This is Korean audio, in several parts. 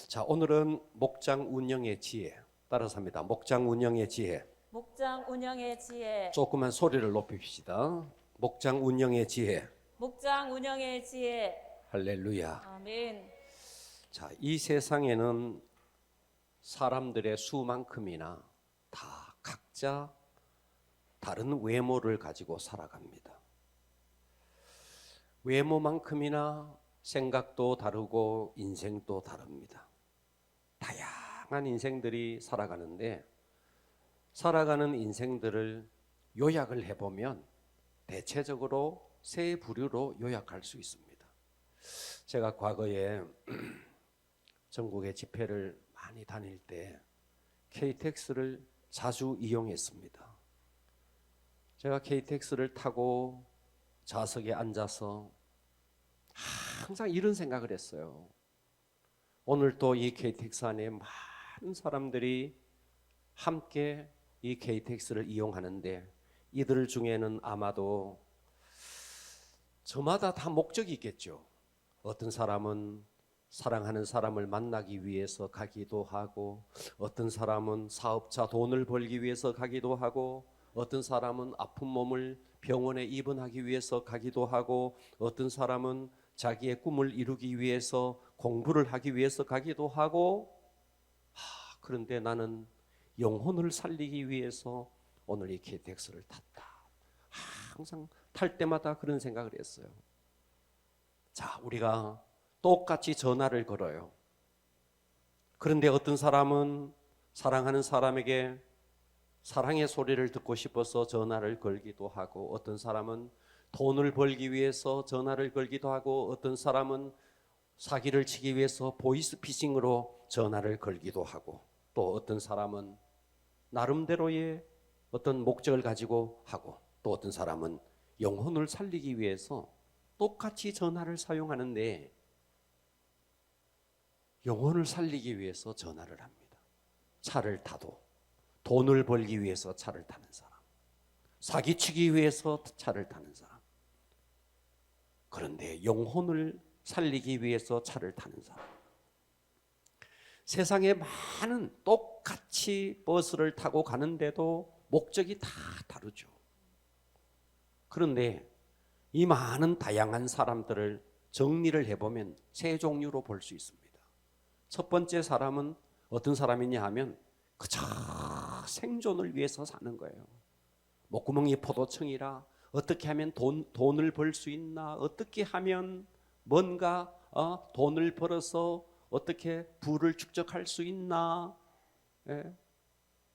자, 오늘은 목장 운영의 지혜 따라서 합니다. 목장 운영의 지혜. 목장 운영의 지혜. 조그만 소리를 높입시다. 목장 운영의 지혜. 목장 운영의 지혜. 할렐루야. 아멘. 자, 이 세상에는 사람들의 수만큼이나 다 각자 다른 외모를 가지고 살아갑니다. 외모만큼이나 생각도 다르고 인생도 다릅니다. 다양한 인생들이 살아가는데 살아가는 인생들을 요약을 해보면 대체적으로 세 부류로 요약할 수 있습니다. 제가 과거에 전국의 집회를 많이 다닐 때 KTX를 자주 이용했습니다. 제가 KTX를 타고 좌석에 앉아서 항상 이런 생각을 했어요. 오늘 또 이 KTX 안에 많은 사람들이 함께 이 KTX를 이용하는데 이들 중에는 아마도 저마다 다 목적이 있겠죠. 어떤 사람은 사랑하는 사람을 만나기 위해서 가기도 하고, 어떤 사람은 사업자 돈을 벌기 위해서 가기도 하고, 어떤 사람은 아픈 몸을 병원에 입원하기 위해서 가기도 하고, 어떤 사람은 자기의 꿈을 이루기 위해서 공부를 하기 위해서 가기도 하고, 그런데 나는 영혼을 살리기 위해서 오늘 이 KTX를 탔다. 항상 탈 때마다 그런 생각을 했어요. 자, 우리가 똑같이 전화를 걸어요. 그런데 어떤 사람은 사랑하는 사람에게 사랑의 소리를 듣고 싶어서 전화를 걸기도 하고, 어떤 사람은 돈을 벌기 위해서 전화를 걸기도 하고, 어떤 사람은 사기를 치기 위해서 보이스피싱으로 전화를 걸기도 하고, 또 어떤 사람은 나름대로의 어떤 목적을 가지고 하고, 또 어떤 사람은 영혼을 살리기 위해서 똑같이 전화를 사용하는데 영혼을 살리기 위해서 전화를 합니다. 차를 타도 돈을 벌기 위해서 차를 타는 사람, 사기치기 위해서 차를 타는 사람, 그런데 영혼을 살리기 위해서 차를 타는 사람, 세상에 많은 똑같이 버스를 타고 가는데도 목적이 다 다르죠. 그런데 이 많은 다양한 사람들을 정리를 해보면 세 종류로 볼 수 있습니다. 첫 번째 사람은 어떤 사람이냐 하면 그저 생존을 위해서 사는 거예요. 목구멍이 포도청이라 어떻게 하면 돈을 벌 수 있나, 어떻게 하면 뭔가 돈을 벌어서 어떻게 부를 축적할 수 있나,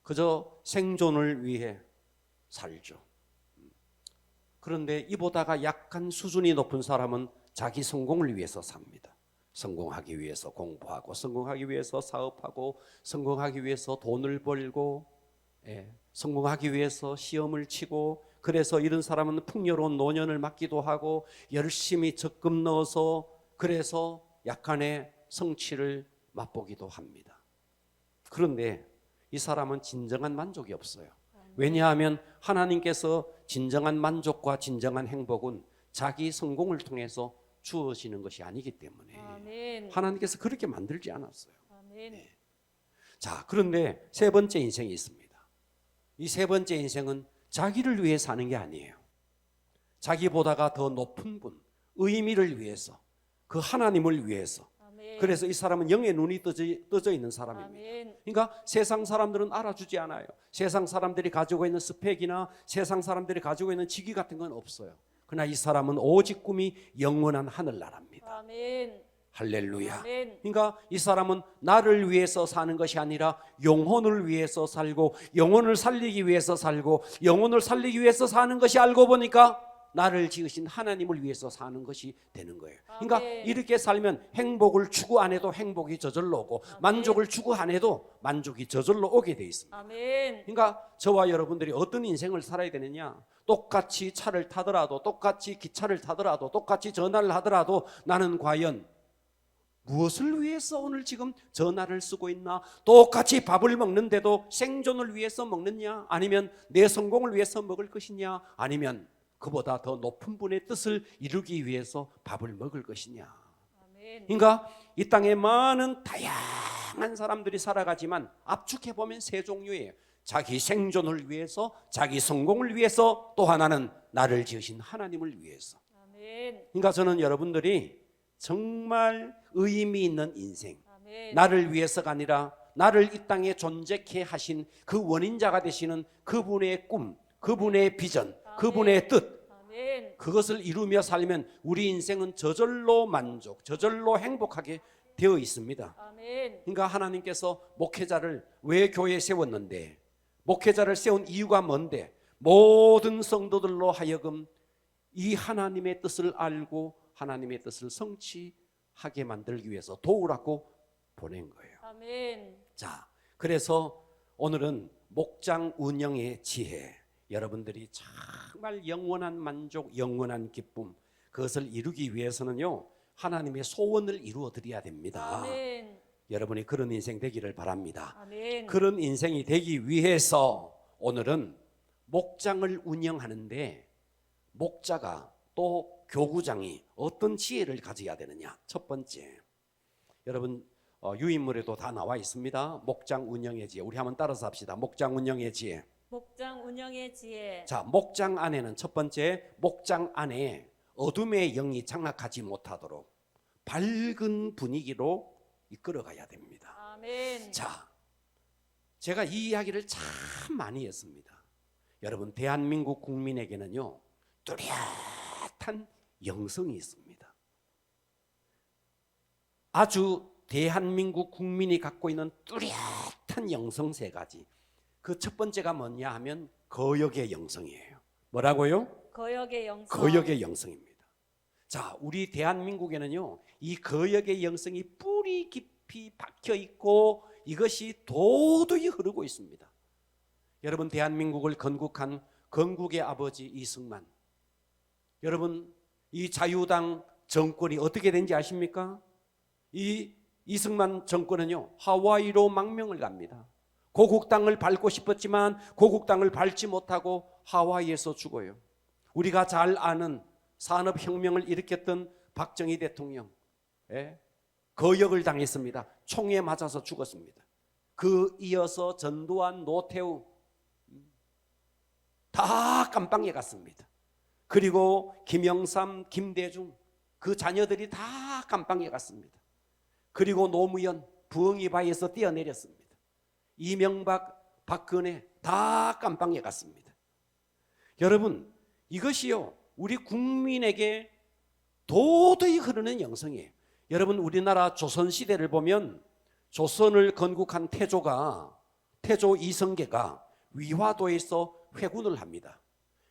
그저 생존을 위해 살죠. 그런데 이보다가 약간 수준이 높은 사람은 자기 성공을 위해서 삽니다. 성공하기 위해서 공부하고, 성공하기 위해서 사업하고, 성공하기 위해서 돈을 벌고, 성공하기 위해서 시험을 치고, 그래서 이런 사람은 풍요로운 노년을 맞기도 하고, 열심히 적금 넣어서 그래서 약간의 성취를 맛보기도 합니다. 그런데 이 사람은 진정한 만족이 없어요. 왜냐하면 하나님께서 진정한 만족과 진정한 행복은 자기 성공을 통해서 주어지는 것이 아니기 때문에 아멘. 하나님께서 그렇게 만들지 않았어요. 아멘. 자, 그런데 세 번째 인생이 있습니다. 이 세 번째 인생은 자기를 위해 사는 게 아니에요. 자기보다가 더 높은 분, 의미를 위해서, 그 하나님을 위해서. 아멘. 그래서 이 사람은 영의 눈이 떠져 있는 사람입니다. 아멘. 그러니까 세상 사람들은 알아주지 않아요. 세상 사람들이 가지고 있는 스펙이나 세상 사람들이 가지고 있는 직위 같은 건 없어요. 그러나 이 사람은 오직 꿈이 영원한 하늘나라입니다. 아멘. 할렐루야. 아멘. 그러니까 이 사람은 나를 위해서 사는 것이 아니라 영혼을 위해서 살고, 영혼을 살리기 위해서 살고, 영혼을 살리기 위해서 사는 것이 알고 보니까 나를 지으신 하나님을 위해서 사는 것이 되는 거예요. 그러니까 아멘. 이렇게 살면 행복을 추구 안 해도 행복이 저절로 오고, 만족을 추구 안 해도 만족이 저절로 오게 돼 있습니다. 아멘. 그러니까 저와 여러분들이 어떤 인생을 살아야 되느냐, 똑같이 차를 타더라도, 똑같이 기차를 타더라도, 똑같이 전화를 하더라도 나는 과연 무엇을 위해서 오늘 지금 전화를 쓰고 있나? 똑같이 밥을 먹는데도 생존을 위해서 먹느냐? 아니면 내 성공을 위해서 먹을 것이냐? 아니면 그보다 더 높은 분의 뜻을 이루기 위해서 밥을 먹을 것이냐? 아멘. 그러니까 이 땅에 많은 다양한 다양한 사람들이 살아가지만 압축해 보면 세 종류예요. 자기 생존을 위해서, 자기 성공을 위해서, 또 하나는 나를 지으신 하나님을 위해서. 아멘. 그러니까 저는 여러분들이 정말 의미 있는 인생, 아멘. 나를 위해서가 아니라 나를 이 땅에 존재케 하신 그 원인자가 되시는 그분의 꿈, 그분의 비전, 그분의 뜻, 아멘. 그것을 이루며 살면 우리 인생은 저절로 만족, 저절로 행복하게 되어 있습니다. 아멘. 그러니까 하나님께서 목회자를 왜 교회에 세웠는데, 목회자를 세운 이유가 뭔데, 모든 성도들로 하여금 이 하나님의 뜻을 알고 하나님의 뜻을 성취하게 만들기 위해서 도우라고 보낸 거예요. 아멘. 자, 그래서 오늘은 목장 운영의 지혜, 여러분들이 정말 영원한 만족, 영원한 기쁨, 그것을 이루기 위해서는요, 하나님의 소원을 이루어 드려야 됩니다. 아멘. 여러분이 그런 인생 되기를 바랍니다. 아멘. 그런 인생이 되기 위해서 오늘은 목장을 운영하는데 목자가 또 교구장이 어떤 지혜를 가져야 되느냐. 첫 번째, 여러분 유인물에도 다 나와 있습니다. 목장 운영의 지혜. 우리 한번 따라서 합시다. 목장 운영의 지혜. 목장 운영의 지혜. 자, 목장 안에는 첫 번째, 목장 안에 어둠의 영이 장악하지 못하도록 밝은 분위기로 이끌어가야 됩니다. 아멘. 자, 제가 이 이야기를 참 많이 했습니다. 여러분, 대한민국 국민에게는요, 뚜렷한 영성이 있습니다. 아주 대한민국 국민이 갖고 있는 뚜렷한 영성 세 가지. 그 첫 번째가 뭐냐 하면 거역의 영성이에요. 뭐라고요? 거역의 영성. 거역의 영성입니다. 자, 우리 대한민국에는요, 이 거역의 영성이 뿌리 깊이 박혀 있고 이것이 도저히 흐르고 있습니다. 여러분, 대한민국을 건국한 건국의 아버지 이승만, 여러분, 이 자유당 정권이 어떻게 된지 아십니까? 이 이승만 정권은요, 하와이로 망명을 갑니다. 고국 땅을 밟고 싶었지만 고국 땅을 밟지 못하고 하와이에서 죽어요. 우리가 잘 아는 산업혁명을 일으켰던 박정희 대통령, 거역을 당했습니다. 총에 맞아서 죽었습니다. 그 이어서 전두환, 노태우 다 감방에 갔습니다. 그리고 김영삼, 김대중 그 자녀들이 다 감방에 갔습니다. 그리고 노무현 부엉이 바위에서 뛰어내렸습니다. 이명박, 박근혜 다 감방에 갔습니다. 여러분, 이것이요, 우리 국민에게 도저히 흐르는 영성이에요. 여러분, 우리나라 조선시대를 보면 조선을 건국한 태조 이성계가 위화도에서 회군을 합니다.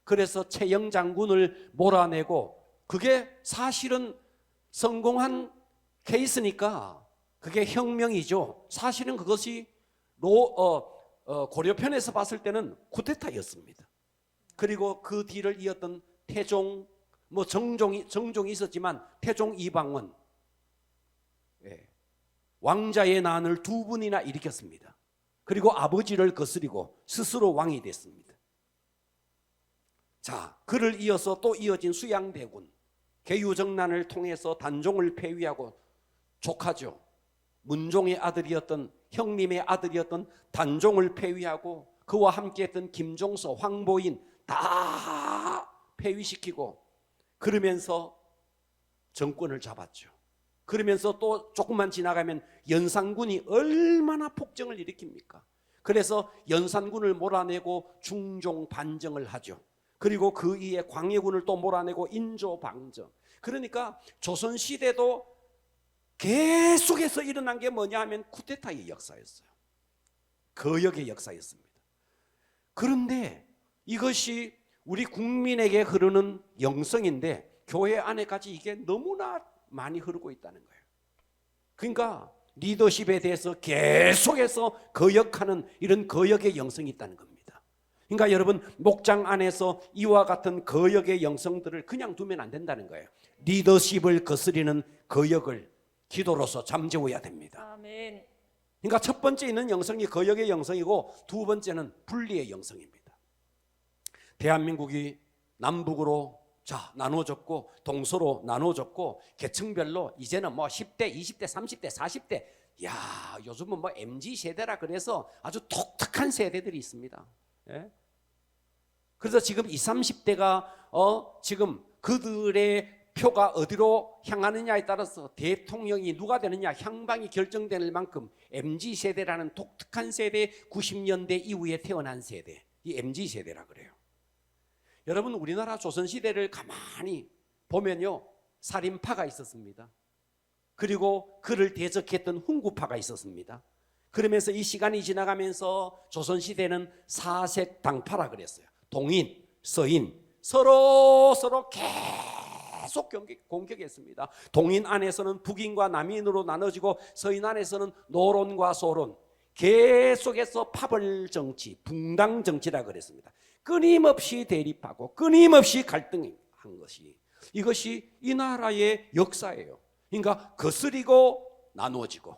그래서 최영 장군을 몰아내고, 그게 사실은 성공한 케이스니까 그게 혁명이죠. 사실은 그것이 고려편에서 봤을 때는 쿠데타였습니다. 그리고 그 뒤를 이었던 태종, 정종이 있었지만 태종 이방원, 왕자의 난을 두 분이나 일으켰습니다. 그리고 아버지를 거스리고 스스로 왕이 됐습니다. 자, 그를 이어서 또 이어진 수양대군, 개유정난을 통해서 단종을 폐위하고 조카죠, 문종의 아들이었던, 형님의 아들이었던 단종을 폐위하고 그와 함께했던 김종서, 황보인 다 폐위시키고, 그러면서 정권을 잡았죠. 그러면서 또 조금만 지나가면 연산군이 얼마나 폭정을 일으킵니까? 그래서 연산군을 몰아내고 중종 반정을 하죠. 그리고 그 이에 광해군을 또 몰아내고 인조 방정. 그러니까 조선시대도 계속해서 일어난 게 뭐냐 하면 쿠데타의 역사였어요. 거역의 역사였습니다. 그런데 이것이 우리 국민에게 흐르는 영성인데 교회 안에까지 이게 너무나 많이 흐르고 있다는 거예요. 그러니까 리더십에 대해서 계속해서 거역하는 이런 거역의 영성이 있다는 겁니다. 그러니까 여러분, 목장 안에서 이와 같은 거역의 영성들을 그냥 두면 안 된다는 거예요. 리더십을 거스리는 거역을 기도로서 잠재워야 됩니다. 아멘. 그러니까 첫 번째 있는 영성이 거역의 영성이고, 두 번째는 분리의 영성입니다. 대한민국이 남북으로 나눠졌고 동서로 나눠졌고 계층별로 이제는 10대, 20대, 30대, 40대 야, 요즘은 뭐 MZ 세대라 그래서 아주 독특한 세대들이 있습니다. 예? 그래서 지금 20, 30대가 지금 그들의 표가 어디로 향하느냐에 따라서 대통령이 누가 되느냐 향방이 결정될 만큼 MZ 세대라는 독특한 세대, 90년대 이후에 태어난 세대, 이 MZ 세대라 그래요. 여러분, 우리나라 조선시대를 가만히 보면요, 살인파가 있었습니다. 그리고 그를 대적했던 훈구파가 있었습니다. 그러면서 이 시간이 지나가면서 조선시대는 사색당파라 그랬어요. 동인, 서인 서로 계속 공격했습니다. 동인 안에서는 북인과 남인으로 나눠지고 서인 안에서는 노론과 소론, 계속해서 파벌 정치, 붕당 정치라 그랬습니다. 끊임없이 대립하고 끊임없이 갈등한 것이, 이것이 이 나라의 역사예요. 그러니까 거스리고 나누어지고,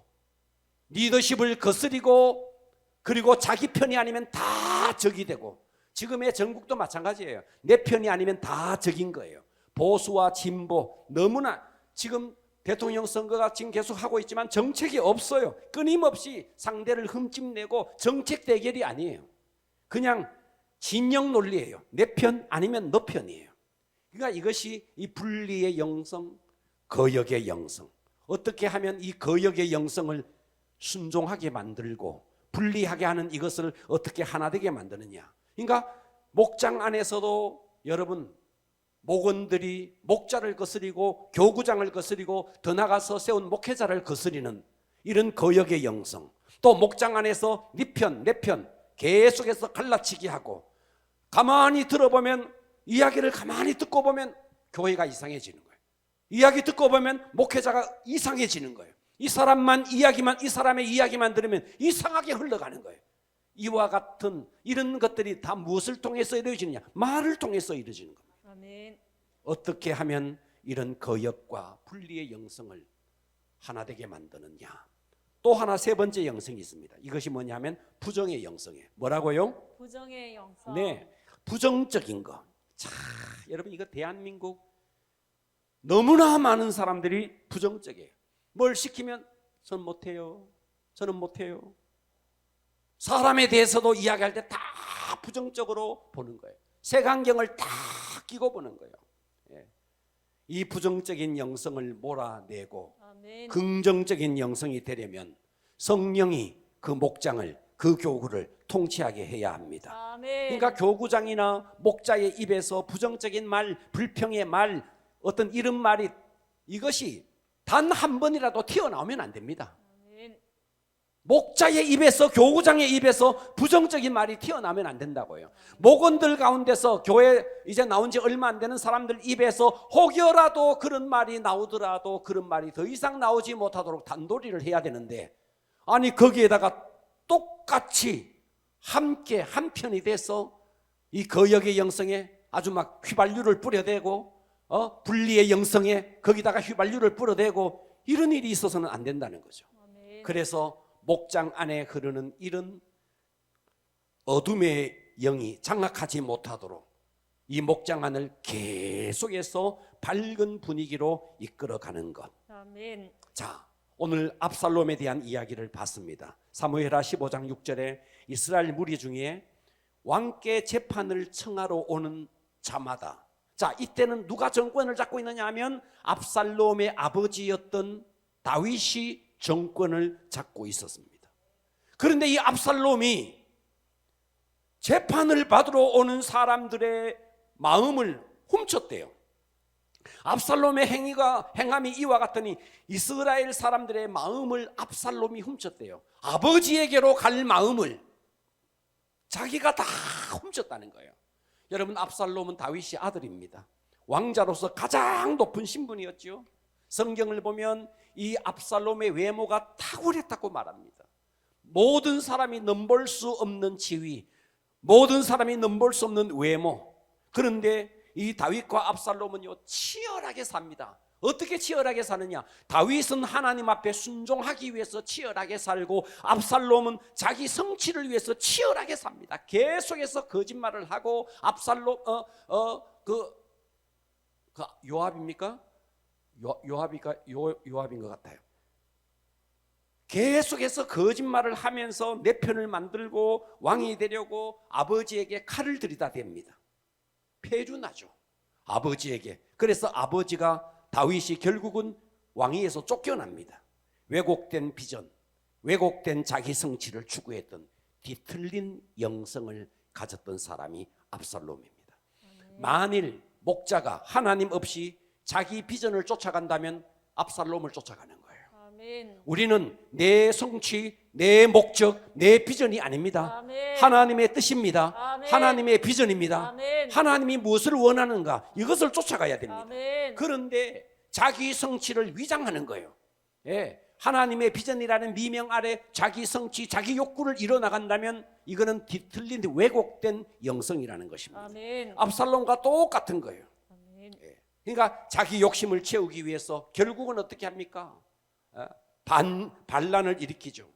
리더십을 거스리고, 그리고 자기 편이 아니면 다 적이 되고, 지금의 전국도 마찬가지예요. 내 편이 아니면 다 적인 거예요. 보수와 진보, 너무나 지금 대통령 선거가 지금 계속 하고 있지만 정책이 없어요. 끊임없이 상대를 흠집내고, 정책 대결이 아니에요. 그냥 진영 논리예요. 내 편 아니면 너 편이에요. 그러니까 이것이 이 분리의 영성, 거역의 영성. 어떻게 하면 이 거역의 영성을 순종하게 만들고 분리하게 하는 이것을 어떻게 하나 되게 만드느냐. 그러니까 목장 안에서도 여러분, 목원들이 목자를 거스리고 교구장을 거스리고 더 나가서 세운 목회자를 거스리는 이런 거역의 영성, 또 목장 안에서 네 편, 내 편 계속해서 갈라치기 하고, 가만히 들어보면, 이야기를 가만히 듣고 보면 교회가 이상해지는 거예요. 이야기 듣고 보면 목회자가 이상해지는 거예요. 이 사람만 이야기만, 이 사람의 이야기만 들으면 이상하게 흘러가는 거예요. 이와 같은 이런 것들이 다 무엇을 통해서 이루어지느냐? 말을 통해서 이루어지는 겁니다. 아멘. 어떻게 하면 이런 거역과 분리의 영성을 하나 되게 만드느냐? 또 하나, 세 번째 영성이 있습니다. 이것이 뭐냐면 부정의 영성이에요. 뭐라고요? 부정의 영성. 네, 부정적인 거. 자, 여러분, 이거 대한민국 너무나 많은 사람들이 부정적이에요. 뭘 시키면 저는 못해요, 저는 못해요. 사람에 대해서도 이야기할 때 다 부정적으로 보는 거예요. 색안경을 다 끼고 보는 거예요. 예. 이 부정적인 영성을 몰아내고 아멘. 긍정적인 영성이 되려면 성령이 그 목장을, 그 교구를 통치하게 해야 합니다. 아멘. 그러니까 교구장이나 목자의 입에서 부정적인 말, 불평의 말, 어떤 이런 말이, 이것이 단 한 번이라도 튀어나오면 안 됩니다. 아멘. 목자의 입에서, 교구장의 입에서 부정적인 말이 튀어나오면 안 된다고요. 목원들 가운데서 교회 이제 나온 지 얼마 안 되는 사람들 입에서 혹여라도 그런 말이 나오더라도 그런 말이 더 이상 나오지 못하도록 단도리를 해야 되는데, 아니 거기에다가 똑같이 함께 한편이 돼서 이 거역의 영성에 아주 막 휘발유를 뿌려대고, 분리의 영성에 거기다가 휘발유를 뿌려대고, 이런 일이 있어서는 안 된다는 거죠. 아멘. 그래서 목장 안에 흐르는 이런 어둠의 영이 장악하지 못하도록 이 목장 안을 계속해서 밝은 분위기로 이끌어가는 것. 아멘. 자, 오늘 압살롬에 대한 이야기를 봤습니다. 사무엘하 15장 6절에 이스라엘 무리 중에 왕께 재판을 청하러 오는 자마다, 자, 이때는 누가 정권을 잡고 있느냐 하면 압살롬의 아버지였던 다윗이 정권을 잡고 있었습니다. 그런데 이 압살롬이 재판을 받으러 오는 사람들의 마음을 훔쳤대요. 압살롬의 행함이 이와 같더니 이스라엘 사람들의 마음을 압살롬이 훔쳤대요. 아버지에게로 갈 마음을 자기가 다 훔쳤다는 거예요. 여러분, 압살롬은 다윗의 아들입니다. 왕자로서 가장 높은 신분이었죠. 성경을 보면 이 압살롬의 외모가 탁월했다고 말합니다. 모든 사람이 넘볼 수 없는 지위, 모든 사람이 넘볼 수 없는 외모. 그런데 이 다윗과 압살롬은요, 치열하게 삽니다. 어떻게 치열하게 사느냐? 다윗은 하나님 앞에 순종하기 위해서 치열하게 살고, 압살롬은 자기 성취를 위해서 치열하게 삽니다. 계속해서 거짓말을 하고, 압살롬 요압입니까? 요압인 것 같아요. 계속해서 거짓말을 하면서 내 편을 만들고 왕이 되려고 아버지에게 칼을 들이다 댑니다. 패륜하죠, 아버지에게. 그래서 아버지가 다윗이 결국은 왕위에서 쫓겨납니다. 왜곡된 비전, 왜곡된 자기 성취를 추구했던 뒤틀린 영성을 가졌던 사람이 압살롬입니다. 만일 목자가 하나님 없이 자기 비전을 쫓아간다면 압살롬을 쫓아가는 거예요. 아멘. 우리는 내 성취, 내 목적, 내 비전이 아닙니다. 아멘. 하나님의 뜻입니다. 아멘. 하나님의 비전입니다. 아멘. 하나님이 무엇을 원하는가, 이것을 쫓아가야 됩니다. 아멘. 그런데 자기 성취를 위장하는 거예요. 예, 하나님의 비전이라는 미명 아래 자기 성취, 자기 욕구를 이뤄나간다면 이거는 뒤틀린 왜곡된 영성이라는 것입니다. 아멘. 압살롬과 똑같은 거예요. 아멘. 그러니까 자기 욕심을 채우기 위해서 결국은 어떻게 합니까? 반란을 일으키죠.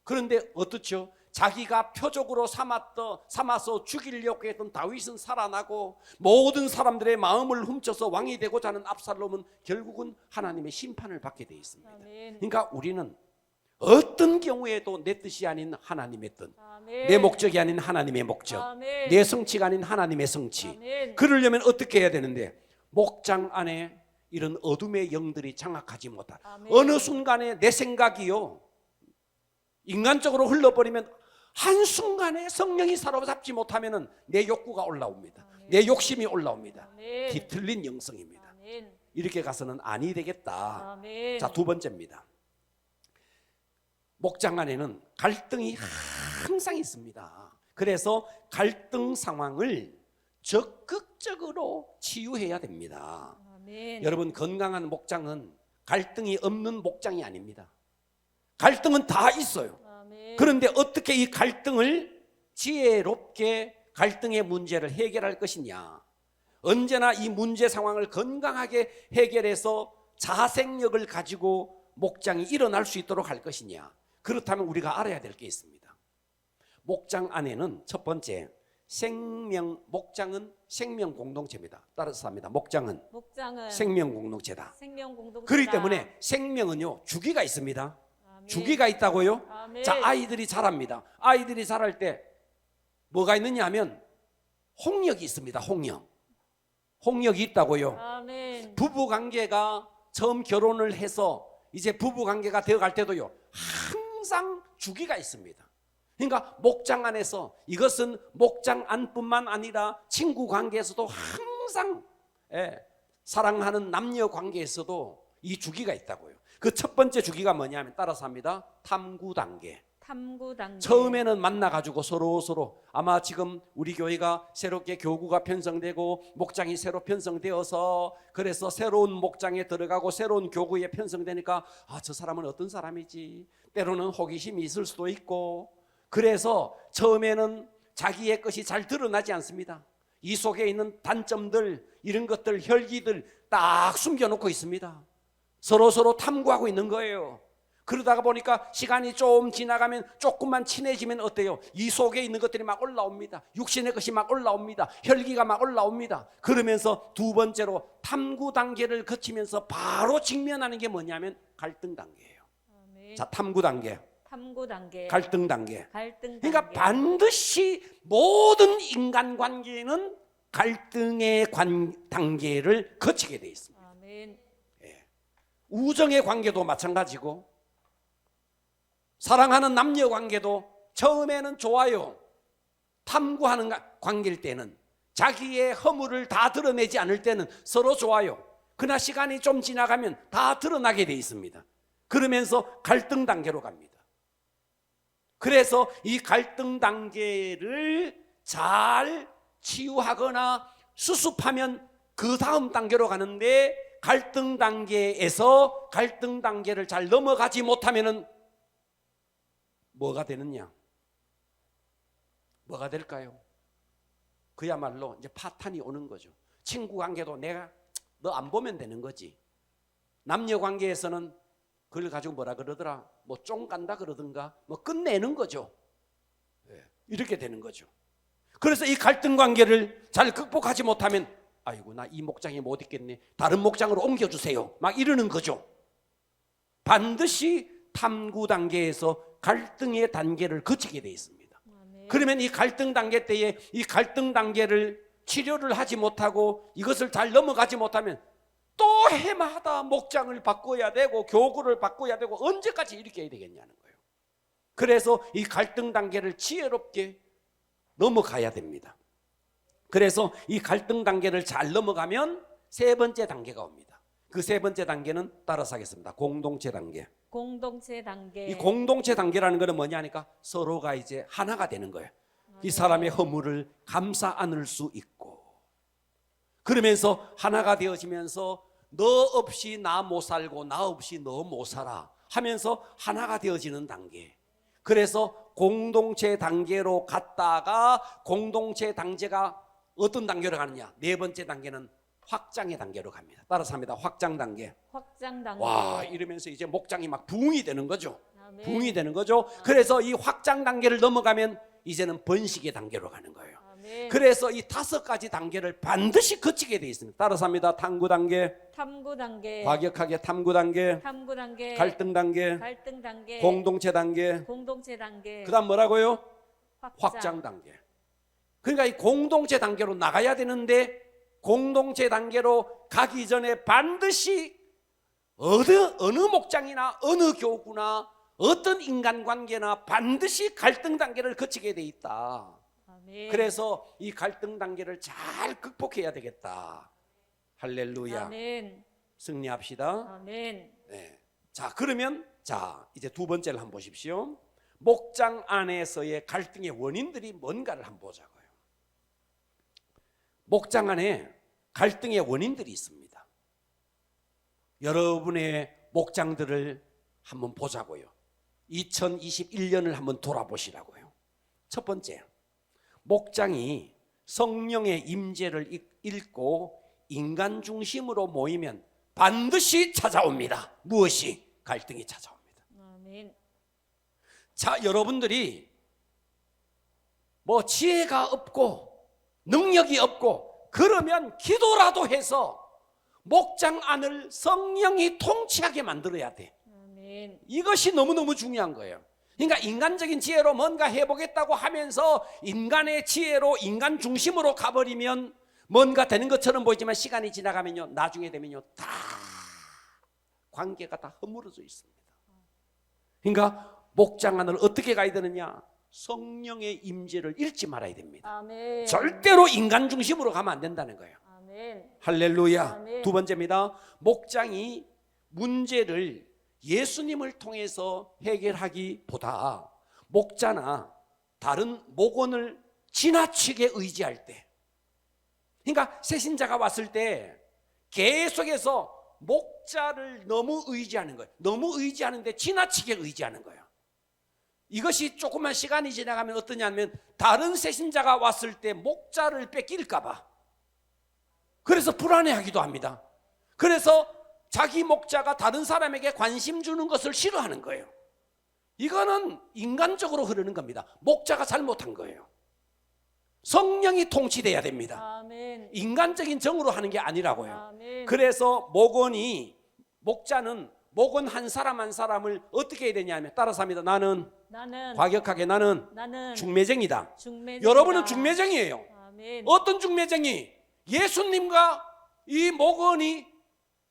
그런데 어떻죠? 자기가 표적으로 삼아서 죽이려고 했던 다윗은 살아나고 모든 사람들의 마음을 훔쳐서 왕이 되고자 하는 압살롬은 결국은 하나님의 심판을 받게 되어 있습니다. 아멘. 그러니까 우리는 어떤 경우에도 내 뜻이 아닌 하나님의 뜻, 아멘. 내 목적이 아닌 하나님의 목적, 아멘. 내 성취가 아닌 하나님의 성취. 아멘. 그러려면 어떻게 해야 되는데, 목장 안에 이런 어둠의 영들이 장악하지 못한, 아멘. 어느 순간에 내 생각이요 인간적으로 흘러버리면 한순간에 성령이 사로잡지 못하면 내 욕구가 올라옵니다. 아멘. 내 욕심이 올라옵니다. 아멘. 뒤틀린 영성입니다. 아멘. 이렇게 가서는 아니 되겠다. 아멘. 자, 두 번째입니다. 목장 안에는 갈등이 항상 있습니다. 그래서 갈등 상황을 적극적으로 치유해야 됩니다. 아멘. 여러분, 건강한 목장은 갈등이 없는 목장이 아닙니다. 갈등은 다 있어요. 아멘. 그런데 어떻게 이 갈등을 지혜롭게 갈등의 문제를 해결할 것이냐, 언제나 이 문제 상황을 건강하게 해결해서 자생력을 가지고 목장이 일어날 수 있도록 할 것이냐, 그렇다면 우리가 알아야 될 게 있습니다. 목장 안에는 첫 번째, 목장은 생명 공동체입니다. 따라서 합니다. 목장은 생명 공동체다. 생명 공동체다. 그렇기 때문에 생명은요, 주기가 있습니다. 아멘. 주기가 있다고요? 아멘. 자, 아이들이 자랍니다. 아이들이 자랄 때 뭐가 있느냐 하면 홍역이 있습니다. 홍역이 있다고요. 아멘. 부부 관계가 처음 결혼을 해서 이제 부부 관계가 되어 갈 때도요, 항상 주기가 있습니다. 그러니까 목장 안에서, 이것은 목장 안뿐만 아니라 친구 관계에서도 항상, 사랑하는 남녀 관계에서도 이 주기가 있다고요. 그 첫 번째 주기가 뭐냐면, 따라서 합니다. 탐구 단계. 처음에는 만나가지고 서로 아마 지금 우리 교회가 새롭게 교구가 편성되고 목장이 새로 편성되어서, 그래서 새로운 목장에 들어가고 새로운 교구에 편성되니까, 저 사람은 어떤 사람이지, 때로는 호기심이 있을 수도 있고, 그래서 처음에는 자기의 것이 잘 드러나지 않습니다. 이 속에 있는 단점들, 이런 것들, 혈기들 딱 숨겨놓고 있습니다. 서로 탐구하고 있는 거예요. 그러다가 보니까 시간이 좀 지나가면, 조금만 친해지면 어때요? 이 속에 있는 것들이 막 올라옵니다. 육신의 것이 막 올라옵니다. 혈기가 막 올라옵니다. 그러면서 두 번째로 탐구 단계를 거치면서 바로 직면하는 게 뭐냐면 갈등 단계예요. 아멘. 자, 탐구 단계, 갈등 단계. 그러니까 반드시 모든 인간관계는 갈등의 단계를 거치게 되어 있습니다. 아멘. 우정의 관계도 마찬가지고, 사랑하는 남녀 관계도 처음에는 좋아요. 탐구하는 관계일 때는, 자기의 허물을 다 드러내지 않을 때는 서로 좋아요. 그러나 시간이 좀 지나가면 다 드러나게 되어 있습니다. 그러면서 갈등 단계로 갑니다. 그래서 이 갈등 단계를 잘 치유하거나 수습하면 그 다음 단계로 가는데, 갈등 단계에서 갈등 단계를 잘 넘어가지 못하면은 뭐가 되느냐? 뭐가 될까요? 그야말로 이제 파탄이 오는 거죠. 친구 관계도 내가 너 안 보면 되는 거지. 남녀 관계에서는 그걸 가지고 뭐라 그러더라? 뭐 쫑 간다 그러든가, 뭐 끝내는 거죠. 이렇게 되는 거죠. 그래서 이 갈등 관계를 잘 극복하지 못하면, 아이고, 나 이 목장에 못 있겠네, 다른 목장으로 옮겨주세요, 막 이러는 거죠. 반드시 탐구 단계에서 갈등의 단계를 거치게 돼 있습니다. 아멘. 그러면 이 갈등 단계 때에 이 갈등 단계를 치료를 하지 못하고 이것을 잘 넘어가지 못하면 또 해마다 목장을 바꿔야 되고 교구를 바꿔야 되고 언제까지 이렇게 해야 되겠냐는 거예요. 그래서 이 갈등 단계를 지혜롭게 넘어가야 됩니다. 그래서 이 갈등 단계를 잘 넘어가면 세 번째 단계가 옵니다. 그 세 번째 단계는 따라서 하겠습니다. 공동체 단계. 공동체 단계. 이 공동체 단계라는 것은 뭐냐 하니까 서로가 이제 하나가 되는 거예요. 이 사람의 허물을 감싸 안을 수 있고, 그러면서 하나가 되어지면서 너 없이 나 못 살고 나 없이 너 못 살아 하면서 하나가 되어지는 단계. 그래서 공동체 단계로 갔다가 공동체 단계가 어떤 단계로 가느냐? 네 번째 단계는 확장의 단계로 갑니다. 따라서 합니다. 확장 단계. 확장 단계. 와, 이러면서 이제 목장이 막 부흥이 되는 거죠. 아멘. 부흥이 되는 거죠. 그래서 이 확장 단계를 넘어가면 이제는 번식의 단계로 가는 거예요. 아멘. 그래서 이 5가지 단계를 반드시 거치게 돼 있습니다. 따라서 합니다. 탐구 단계, 탐구 단계. 과격하게 탐구 단계, 탐구 단계. 갈등 단계, 갈등 단계. 공동체 단계, 공동체 단계. 그다음 뭐라고요? 확장. 확장 단계. 그러니까 이 공동체 단계로 나가야 되는데 공동체 단계로 가기 전에 반드시 어느 목장이나 어느 교구나 어떤 인간관계나 반드시 갈등 단계를 거치게 돼 있다. 아멘. 그래서 이 갈등 단계를 잘 극복해야 되겠다. 할렐루야. 아멘. 승리합시다. 아멘. 네. 자, 그러면 이제 두 번째를 한번 보십시오. 목장 안에서의 갈등의 원인들이 뭔가를 한번 보자고요. 목장 안에 갈등의 원인들이 있습니다. 여러분의 목장들을 한번 보자고요. 2021년을 한번 돌아보시라고요. 첫 번째, 목장이 성령의 임재를 읽고 인간 중심으로 모이면 반드시 찾아옵니다. 무엇이? 갈등이 찾아옵니다. 아멘. 자, 여러분들이 뭐 지혜가 없고 능력이 없고 그러면 기도라도 해서 목장 안을 성령이 통치하게 만들어야 돼. 아멘. 이것이 너무너무 중요한 거예요. 그러니까 인간적인 지혜로 뭔가 해보겠다고 하면서 인간의 지혜로 인간 중심으로 가버리면 뭔가 되는 것처럼 보이지만 시간이 지나가면요, 나중에 되면요, 다 관계가 다 허물어져 있습니다. 그러니까 목장 안을 어떻게 가야 되느냐? 성령의 임재를 잃지 말아야 됩니다. 아멘. 절대로 인간 중심으로 가면 안 된다는 거예요. 아멘. 할렐루야. 아멘. 두 번째입니다. 목장이 문제를 예수님을 통해서 해결하기보다 목자나 다른 목원을 지나치게 의지할 때, 그러니까 새신자가 왔을 때 계속해서 목자를 너무 의지하는 거예요. 너무 의지하는데 지나치게 의지하는 거예요. 이것이 조금만 시간이 지나가면 어떠냐면 다른 새신자가 왔을 때 목자를 뺏길까 봐 그래서 불안해하기도 합니다. 그래서 자기 목자가 다른 사람에게 관심 주는 것을 싫어하는 거예요. 이거는 인간적으로 흐르는 겁니다. 목자가 잘못한 거예요. 성령이 통치돼야 됩니다. 아멘. 인간적인 정으로 하는 게 아니라고요. 아멘. 그래서 목자는 목원 한 사람 한 사람을 어떻게 해야 되냐면 따라서 합니다. 나는 과격하게 나는 중매쟁이다. 중매쟁이다. 여러분은 중매쟁이에요. 아멘. 어떤 중매쟁이? 예수님과 이 목원이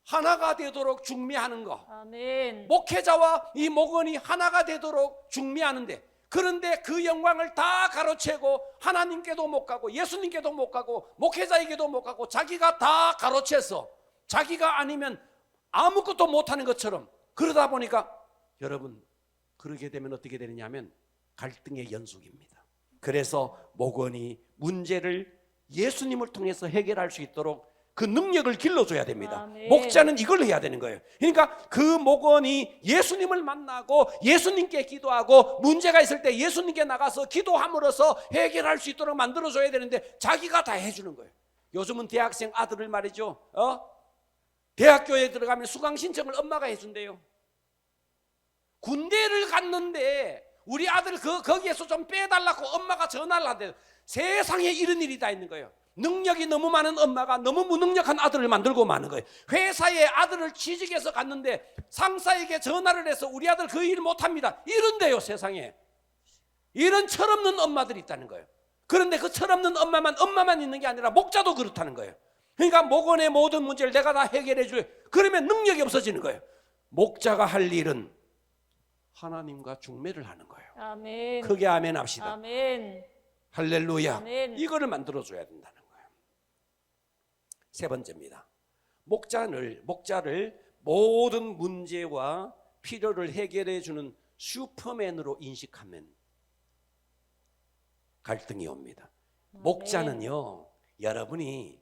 하나가 되도록 중매하는 거. 아멘. 목회자와 이 목원이 하나가 되도록 중매하는데, 그런데 그 영광을 다 가로채고 하나님께도 못 가고 예수님께도 못 가고 목회자에게도 못 가고 자기가 다 가로채서 자기가 아니면 아무것도 못하는 것처럼 그러다 보니까 여러분, 그러게 되면 어떻게 되느냐면 갈등의 연속입니다. 그래서 목원이 문제를 예수님을 통해서 해결할 수 있도록 그 능력을 길러줘야 됩니다. 아멘. 목자는 이걸 해야 되는 거예요. 그러니까 그 목원이 예수님을 만나고 예수님께 기도하고 문제가 있을 때 예수님께 나가서 기도함으로써 해결할 수 있도록 만들어줘야 되는데 자기가 다 해주는 거예요. 요즘은 대학생 아들을 말이죠, 대학교에 들어가면 수강 신청을 엄마가 해준대요. 군대를 갔는데 우리 아들 거기에서 좀 빼달라고 엄마가 전화를 한대요. 세상에 이런 일이 다 있는 거예요. 능력이 너무 많은 엄마가 너무 무능력한 아들을 만들고 마는 거예요. 회사에 아들을 취직해서 갔는데 상사에게 전화를 해서 우리 아들 그 일 못합니다. 이런데요, 세상에. 이런 철없는 엄마들이 있다는 거예요. 그런데 그 철없는 엄마만 있는 게 아니라 목자도 그렇다는 거예요. 그러니까 목원의 모든 문제를 내가 다 해결해 줄래. 그러면 능력이 없어지는 거예요. 목자가 할 일은 하나님과 중매를 하는 거예요. 아멘. 크게 아멘 합시다. 아멘. 할렐루야. 아멘. 이거를 만들어줘야 된다는 거예요. 세 번째입니다. 목자를 모든 문제와 필요를 해결해 주는 슈퍼맨으로 인식하면 갈등이 옵니다. 목자는요, 여러분이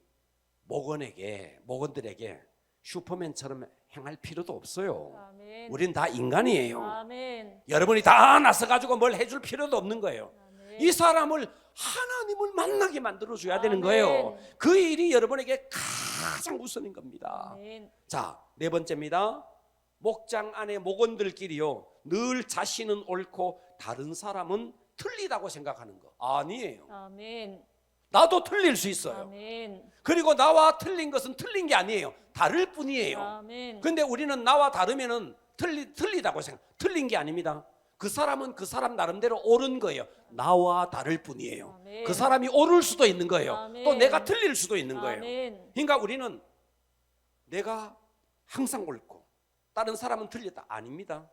목원들에게 슈퍼맨처럼 행할 필요도 없어요. 아멘. 우린 다 인간이에요. 아멘. 여러분이 다 나서가지고 뭘 해줄 필요도 없는 거예요. 아멘. 이 사람을 하나님을 만나게 만들어줘야 되는 아멘. 거예요. 그 일이 여러분에게 가장 우선인 겁니다. 아멘. 자, 네 번째입니다. 목장 안에 목원들끼리요, 늘 자신은 옳고 다른 사람은 틀리다고 생각하는 거 아니에요. 아멘. 나도 틀릴 수 있어요. 아멘. 그리고 나와 틀린 것은 틀린 게 아니에요. 다를 뿐이에요. 아멘. 근데 우리는 나와 다르면은 틀리다고 생각. 틀린 게 아닙니다. 그 사람은 그 사람 나름대로 옳은 거예요. 나와 다를 뿐이에요. 아멘. 그 사람이 옳을 수도 있는 거예요. 아멘. 또 내가 틀릴 수도 있는 거예요. 아멘. 그러니까 우리는 내가 항상 옳고 다른 사람은 틀렸다. 아닙니다.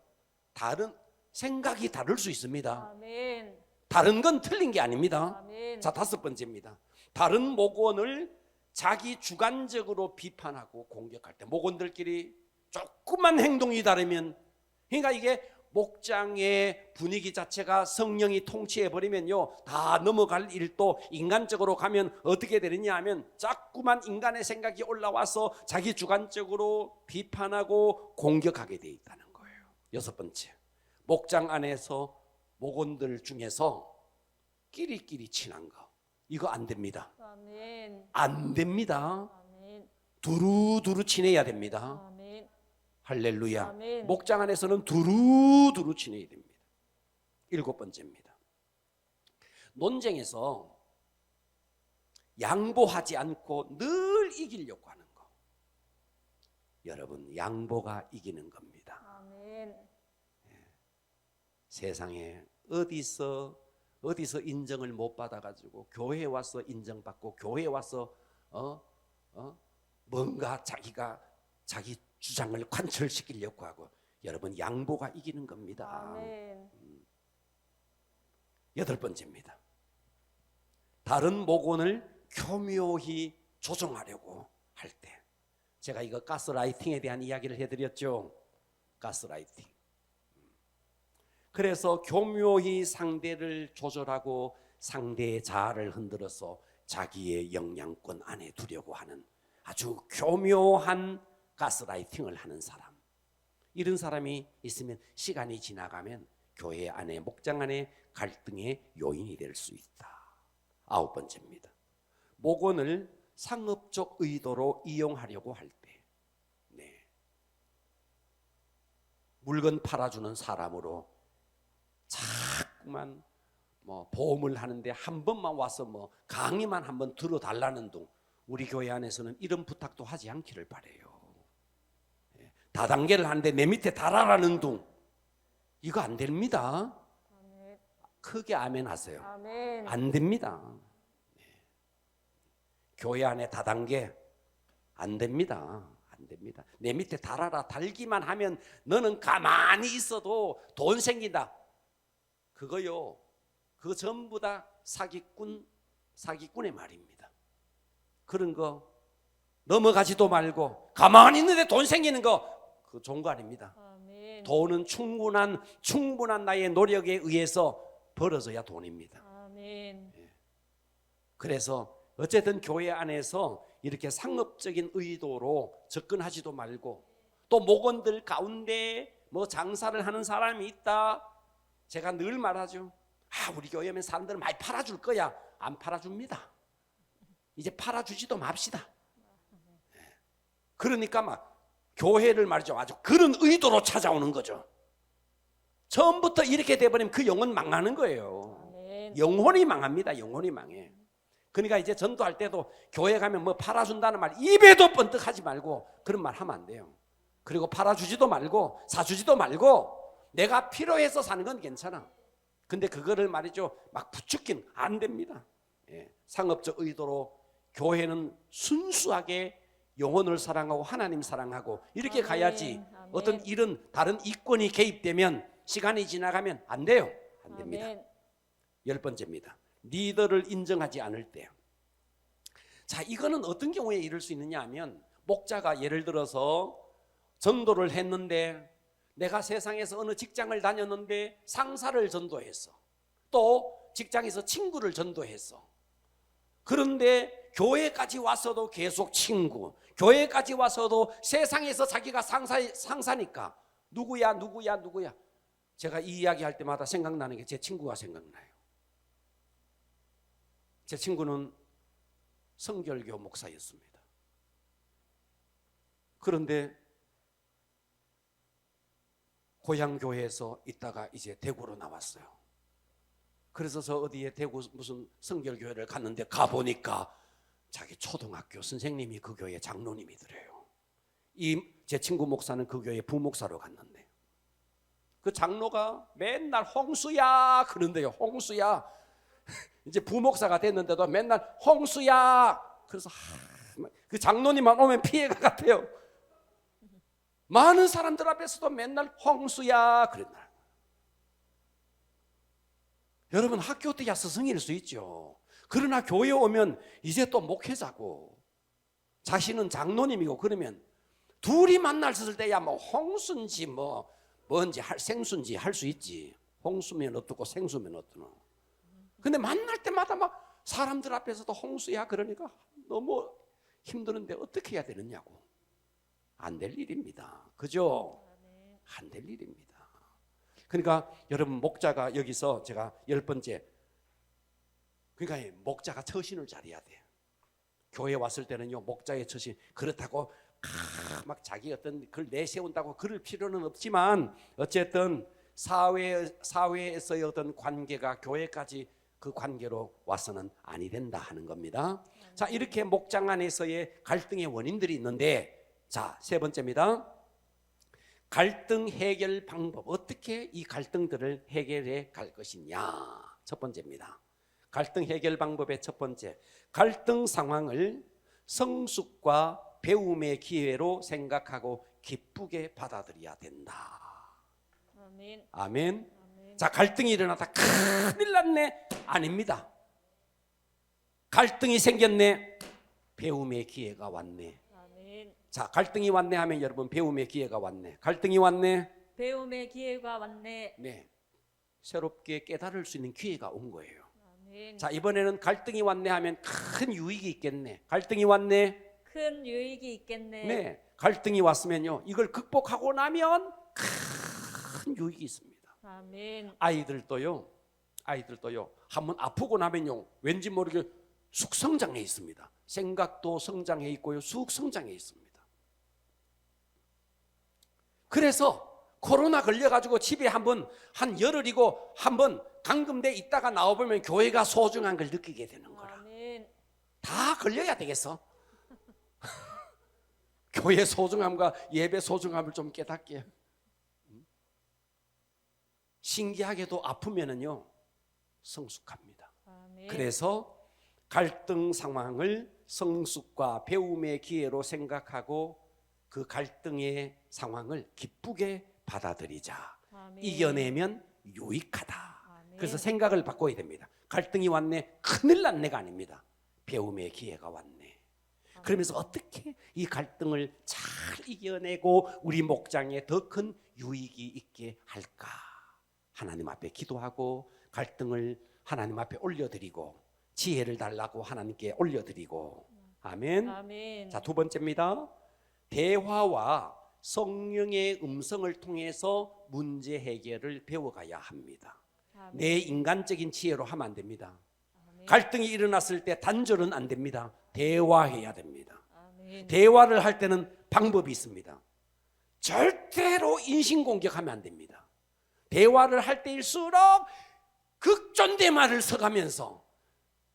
다른 생각이 다를 수 있습니다. 아멘. 다른 건 틀린 게 아닙니다. 아멘. 자, 다섯 번째입니다. 다른 목원을 자기 주관적으로 비판하고 공격할 때 목원들끼리 조금만 행동이 다르면, 그러니까 이게 목장의 분위기 자체가 성령이 통치해버리면요, 다 넘어갈 일도 인간적으로 가면 어떻게 되느냐 하면 자꾸만 인간의 생각이 올라와서 자기 주관적으로 비판하고 공격하게 돼 있다는 거예요. 여섯 번째, 목장 안에서 목원들 중에서 끼리끼리 친한 거, 이거 안 됩니다. 아멘. 안 됩니다. 아멘. 두루두루 친해야 됩니다. 아멘. 할렐루야. 아멘. 목장 안에서는 두루두루 친해야 됩니다. 일곱 번째입니다. 논쟁에서 양보하지 않고 늘 이기려고 하는 거. 여러분, 양보가 이기는 겁니다. 아멘. 세상에 어디서 인정을 못 받아가지고 교회에 와서 인정받고 교회에 와서 뭔가 자기 주장을 관철시키려고 하고, 여러분, 양보가 이기는 겁니다. 아멘. 여덟 번째입니다. 다른 목원을 교묘히 조종하려고 할 때, 제가 이거 가스라이팅에 대한 이야기를 해드렸죠. 가스라이팅. 그래서 교묘히 상대를 조절하고 상대의 자아를 흔들어서 자기의 영향권 안에 두려고 하는 아주 교묘한 가스라이팅을 하는 사람, 이런 사람이 있으면 시간이 지나가면 교회 안에, 목장 안에 갈등의 요인이 될 수 있다. 아홉 번째입니다. 목원을 상업적 의도로 이용하려고 할 때, 물건 팔아주는 사람으로 자꾸만 보험을 하는데 한 번만 와서 강의만 한번 들어달라는 둥, 우리 교회 안에서는 이런 부탁도 하지 않기를 바래요. 다단계를 하는데 내 밑에 달아라는 둥, 이거 안 됩니다. 아멘. 크게 아멘 하세요. 아멘. 안 됩니다. 교회 안에 다단계 안 됩니다. 안 됩니다. 내 밑에 달아라. 달기만 하면 너는 가만히 있어도 돈 생긴다. 그거요, 그거 전부 다 사기꾼의 말입니다. 그런 거 넘어가지도 말고 가만히 있는데 돈 생기는 거, 그거 좋은 거 아닙니다. 아멘. 돈은 충분한 나의 노력에 의해서 벌어져야 돈입니다. 아멘. 그래서 어쨌든 교회 안에서 이렇게 상업적인 의도로 접근하지도 말고, 또 목원들 가운데 장사를 하는 사람이 있다, 제가 늘 말하죠. 우리 교회면 사람들은 많이 팔아줄 거야. 안 팔아줍니다. 이제 팔아주지도 맙시다. 그러니까 교회를 말이죠, 아주 그런 의도로 찾아오는 거죠. 처음부터 이렇게 돼버리면 그 영혼 망하는 거예요. 아멘. 영혼이 망합니다. 영혼이 망해. 그러니까 이제 전도할 때도 교회 가면 뭐 팔아준다는 말 입에도 번뜩하지 말고 그런 말 하면 안 돼요. 그리고 팔아주지도 말고 사주지도 말고 내가 필요해서 사는 건 괜찮아. 근데 그거를 말이죠 막 부추기는 안 됩니다. 예, 상업적 의도로 교회는 순수하게 영혼을 사랑하고 하나님 사랑하고 이렇게 아멘. 가야지. 아멘. 어떤 일은 다른 이권이 개입되면 시간이 지나가면 안 돼요. 안 됩니다. 아멘. 10번째입니다. 리더를 인정하지 않을 때. 자, 이거는 어떤 경우에 이럴 수 있느냐 하면 목자가 예를 들어서 전도를 했는데 내가 세상에서 어느 직장을 다녔는데 상사를 전도했어. 또 직장에서 친구를 전도했어. 그런데 교회까지 와서도 계속 친구, 교회까지 와서도 세상에서 자기가 상사니까 누구야. 제가 이 이야기 할 때마다 생각나는 게 제 친구가 생각나요. 제 친구는 성결교 목사였습니다. 그런데 고향 교회에서 있다가 이제 대구로 나왔어요. 그래서 저 어디에 대구 무슨 성결교회를 갔는데 가보니까 자기 초등학교 선생님이 그 교회 장로님이더래요. 제 친구 목사는 그 교회 부목사로 갔는데 그 장로가 맨날 홍수야 그런데요. 홍수야. 이제 부목사가 됐는데도 맨날 홍수야. 그래서 그 장로님만 오면 피해가 같아요. 많은 사람들 앞에서도 맨날 홍수야 그랬나. 여러분 학교 때야 스승일 수 있죠. 그러나 교회 오면 이제 또 목회자고 자신은 장로님이고 그러면 둘이 만났을 때야 뭐 홍수인지 뭔지 생수인지 할 수 있지. 홍수면 어떻고 생수면 어떠노. 근데 만날 때마다 막 사람들 앞에서도 홍수야 그러니까 너무 힘드는데 어떻게 해야 되느냐고. 안 될 일입니다. 그죠? 안 될 일입니다. 그러니까 여러분 목자가 여기서 제가 10번째 그러니까 목자가 처신을 잘해야 돼요. 교회 왔을 때는요 목자의 처신 그렇다고 막 자기 어떤 글 내세운다고 그럴 필요는 없지만 어쨌든 사회에서의 어떤 관계가 교회까지 그 관계로 와서는 아니 된다 하는 겁니다. 자, 이렇게 목장 안에서의 갈등의 원인들이 있는데 자, 3번째입니다. 갈등 해결 방법. 어떻게 이 갈등들을 해결해 갈 것이냐. 첫 번째입니다. 갈등 해결 방법의 첫 번째. 갈등 상황을 성숙과 배움의 기회로 생각하고 기쁘게 받아들여야 된다. 아멘. 아멘. 자, 갈등이 일어나다 큰일 났네. 아닙니다. 갈등이 생겼네. 배움의 기회가 왔네. 아멘. 자, 갈등이 왔네 하면 여러분 배움의 기회가 왔네. 갈등이 왔네. 배움의 기회가 왔네. 네. 새롭게 깨달을 수 있는 기회가 온 거예요. 아멘. 자, 이번에는 갈등이 왔네 하면 큰 유익이 있겠네. 갈등이 왔네. 큰 유익이 있겠네. 네. 갈등이 왔으면요. 이걸 극복하고 나면 큰 유익이 있습니다. 아멘. 아이들도요. 한번 아프고 나면요. 왠지 모르게 숙성장해 있습니다. 생각도 성장해 있고요. 숙성장해 있습니다. 그래서 코로나 걸려가지고 집에 한번 한 열흘이고 한번 감금돼 있다가 나와보면 교회가 소중한 걸 느끼게 되는 거라. 아멘. 다 걸려야 되겠어. 교회 소중함과 예배 소중함을 좀 깨닫게. 신기하게도 아프면은요 성숙합니다. 아멘. 그래서 갈등 상황을 성숙과 배움의 기회로 생각하고 그 갈등의 상황을 기쁘게 받아들이자. 아멘. 이겨내면 유익하다. 아멘. 그래서 생각을 바꿔야 됩니다. 갈등이 왔네, 큰일 났네가 아닙니다. 배움의 기회가 왔네. 그러면서 어떻게 이 갈등을 잘 이겨내고 우리 목장에 더 큰 유익이 있게 할까? 하나님 앞에 기도하고 갈등을 하나님 앞에 올려드리고 지혜를 달라고 하나님께 올려드리고. 아멘. 아멘. 자, 2번째입니다. 대화와 성령의 음성을 통해서 문제 해결을 배워가야 합니다. 아멘. 내 인간적인 지혜로 하면 안 됩니다. 아멘. 갈등이 일어났을 때 단절은 안 됩니다. 대화해야 됩니다. 아멘. 대화를 할 때는 방법이 있습니다. 절대로 인신공격하면 안 됩니다. 대화를 할 때일수록 극존대말을 써가면서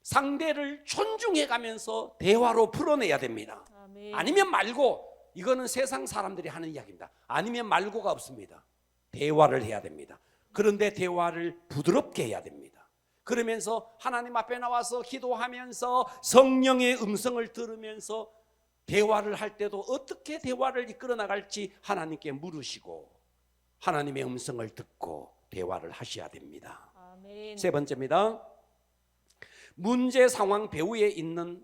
상대를 존중해 가면서 대화로 풀어내야 됩니다. 아멘. 아니면 말고, 이거는 세상 사람들이 하는 이야기입니다. 아니면 말고가 없습니다. 대화를 해야 됩니다. 그런데 대화를 부드럽게 해야 됩니다. 그러면서 하나님 앞에 나와서 기도하면서 성령의 음성을 들으면서 대화를 할 때도 어떻게 대화를 이끌어 나갈지 하나님께 물으시고 하나님의 음성을 듣고 대화를 하셔야 됩니다. 아멘. 세 번째입니다. 문제 상황 배후에 있는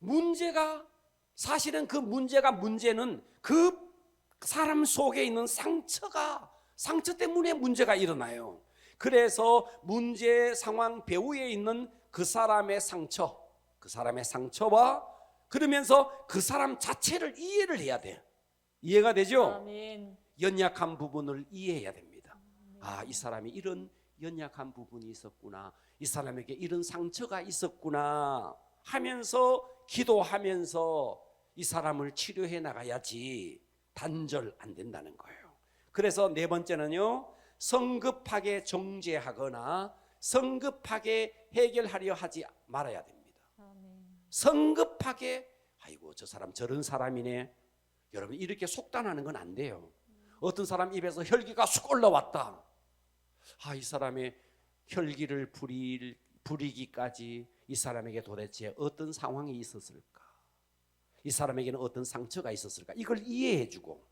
문제가, 사실은 그 문제는 그 사람 속에 있는 상처 때문에 문제가 일어나요. 그래서 문제 상황 배후에 있는 그 사람의 상처와 그러면서 그 사람 자체를 이해를 해야 돼요. 이해가 되죠? 아멘. 연약한 부분을 이해해야 됩니다. 아, 이 사람이 이런 연약한 부분이 있었구나, 이 사람에게 이런 상처가 있었구나 하면서 기도하면서 이 사람을 치료해 나가야지 단절 안 된다는 거예요. 그래서 네 번째는요, 성급하게 정죄하거나 성급하게 해결하려 하지 말아야 됩니다. 아멘. 성급하게 아이고 저 사람 저런 사람이네, 여러분 이렇게 속단하는 건 안 돼요. 어떤 사람 입에서 혈기가 쑥 올라왔다, 아, 이 사람의 혈기를 부리기까지 이 사람에게 도대체 어떤 상황이 있었을까, 이 사람에게는 어떤 상처가 있었을까, 이걸 이해해주고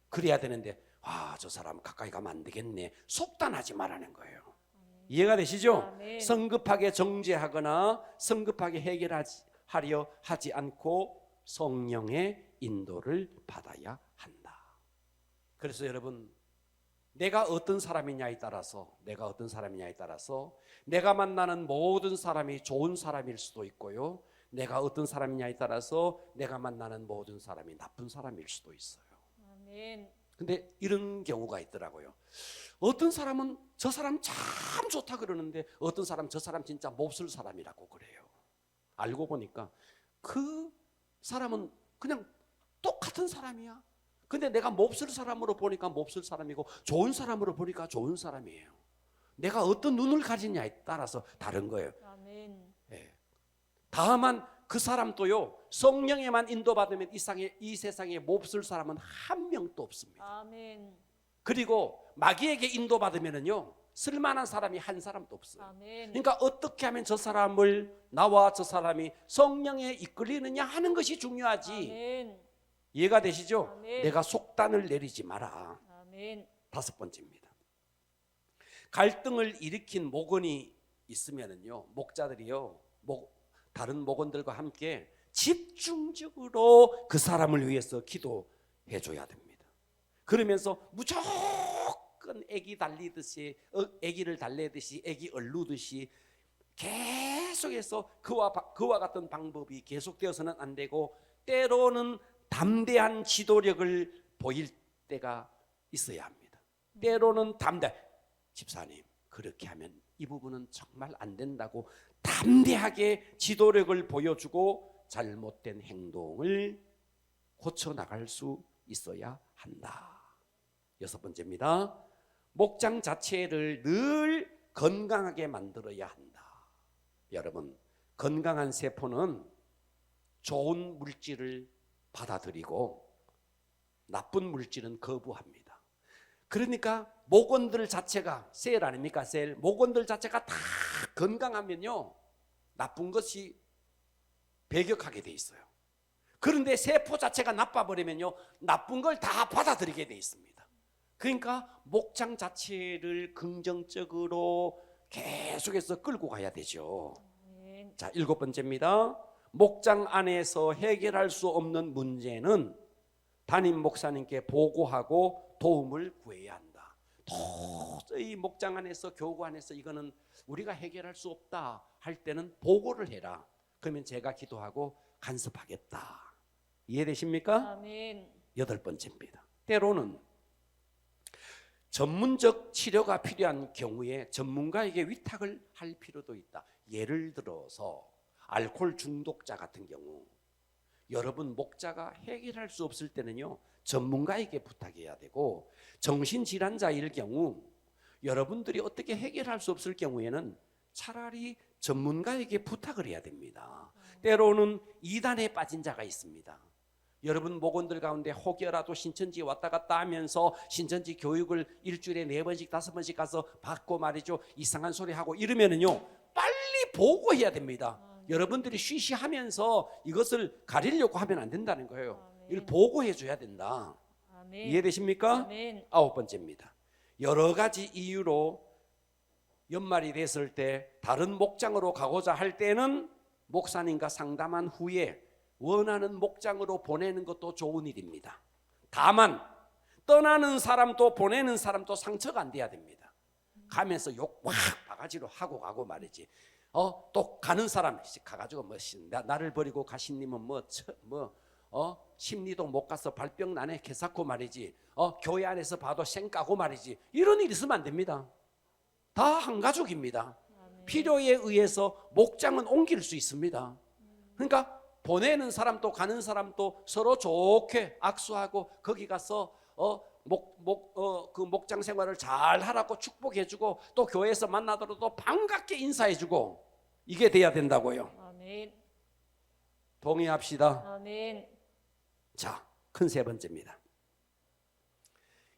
그래야 되는데, 아, 저 사람 가까이 가면 안 되겠네, 속단하지 말라는 거예요. 이해가 되시죠? 아멘. 성급하게 정죄하거나 성급하게 해결하려 하지 않고 성령의 인도를 받아야 한다. 그래서 여러분, 내가 어떤 사람이냐에 따라서 내가 만나는 모든 사람이 좋은 사람일 수도 있고요, 내가 어떤 사람이냐에 따라서 내가 만나는 모든 사람이 나쁜 사람일 수도 있어요. 아멘. 근데 이런 경우가 있더라고요. 어떤 사람은 저 사람 참 좋다 그러는데 어떤 사람 저 사람 진짜 몹쓸 사람이라고 그래요. 알고 보니까 그 사람은 그냥 똑같은 사람이야. 근데 내가 몹쓸 사람으로 보니까 몹쓸 사람이고 좋은 사람으로 보니까 좋은 사람이에요. 내가 어떤 눈을 가지냐에 따라서 다른 거예요. 아멘. 예. 다만 그 사람도요, 성령에만 인도받으면 이 세상에 몹쓸 사람은 한 명도 없습니다. 아멘. 그리고 마귀에게 인도받으면은요, 쓸만한 사람이 한 사람도 없어요. 아멘. 그러니까 어떻게 하면 저 사람이 성령에 이끌리느냐 하는 것이 중요하지. 아멘. 이해가 되시죠? 아멘. 내가 속단을 내리지 마라. 아멘. 다섯 번째입니다. 갈등을 일으킨 목원이 있으면은요, 목자들이요, 다른 목원들과 함께 집중적으로 그 사람을 위해서 기도해 줘야 됩니다. 그러면서 무조건 애기를 달래듯이 애기 얼루듯이 계속해서 그와 같은 방법이 계속되어서는 안 되고, 때로는 담대한 지도력을 보일 때가 있어야 합니다. 때로는 집사님 그렇게 하면 이 부분은 정말 안 된다고 담대하게 지도력을 보여주고 잘못된 행동을 고쳐나갈 수 있어야 한다. 여섯 번째입니다. 목장 자체를 늘 건강하게 만들어야 한다. 여러분, 건강한 세포는 좋은 물질을 받아들이고 나쁜 물질은 거부합니다. 그러니까 목원들 자체가 셀 아닙니까? 셀. 목원들 자체가 다 건강하면요, 나쁜 것이 배격하게 돼 있어요. 그런데 세포 자체가 나빠버리면요, 나쁜 걸 다 받아들이게 돼 있습니다. 그러니까 목장 자체를 긍정적으로 계속해서 끌고 가야 되죠. 아멘. 자, 일곱 번째입니다. 목장 안에서 해결할 수 없는 문제는 담임 목사님께 보고하고 도움을 구해야 한다. 도저히 목장 안에서, 교구 안에서 이거는 우리가 해결할 수 없다 할 때는 보고를 해라. 그러면 제가 기도하고 간섭하겠다. 이해되십니까? 아멘. 여덟 번째입니다. 때로는 전문적 치료가 필요한 경우에 전문가에게 위탁을 할 필요도 있다. 예를 들어서 알코올 중독자 같은 경우, 여러분 목자가 해결할 수 없을 때는요, 전문가에게 부탁해야 되고, 정신질환자일 경우 여러분들이 어떻게 해결할 수 없을 경우에는 차라리 전문가에게 부탁을 해야 됩니다. 때로는 이단에 빠진 자가 있습니다. 여러분 목원들 가운데 혹여라도 신천지 왔다 갔다 하면서 신천지 교육을 일주일에 4번씩 5번씩 가서 받고 말이죠, 이상한 소리 하고 이러면은요 빨리 보고해야 됩니다. 여러분들이 쉬쉬하면서 이것을 가리려고 하면 안 된다는 거예요. 이걸 보고해 줘야 된다. 아멘. 이해되십니까? 아멘. 9번째입니다. 여러 가지 이유로 연말이 됐을 때 다른 목장으로 가고자 할 때는 목사님과 상담한 후에 원하는 목장으로 보내는 것도 좋은 일입니다. 다만 떠나는 사람도 보내는 사람도 상처가 안 돼야 됩니다. 가면서 욕 확 바가지로 하고 가고 말이지. 또 가는 사람 가가지고 나를 버리고 가신 님은 심리도 못 가서 발병 나네 개사코 말이지. 교회 안에서 봐도 쌩까고 말이지. 이런 일 있으면 안 됩니다. 다 한 가족입니다. 필요에 의해서 목장은 옮길 수 있습니다. 그러니까 보내는 사람도 가는 사람도 서로 좋게 악수하고 거기 가서 그 목장 생활을 잘 하라고 축복해주고 또 교회에서 만나더라도 반갑게 인사해주고 이게 돼야 된다고요. 아멘. 동의합시다. 아멘. 자, 큰 세 번째입니다.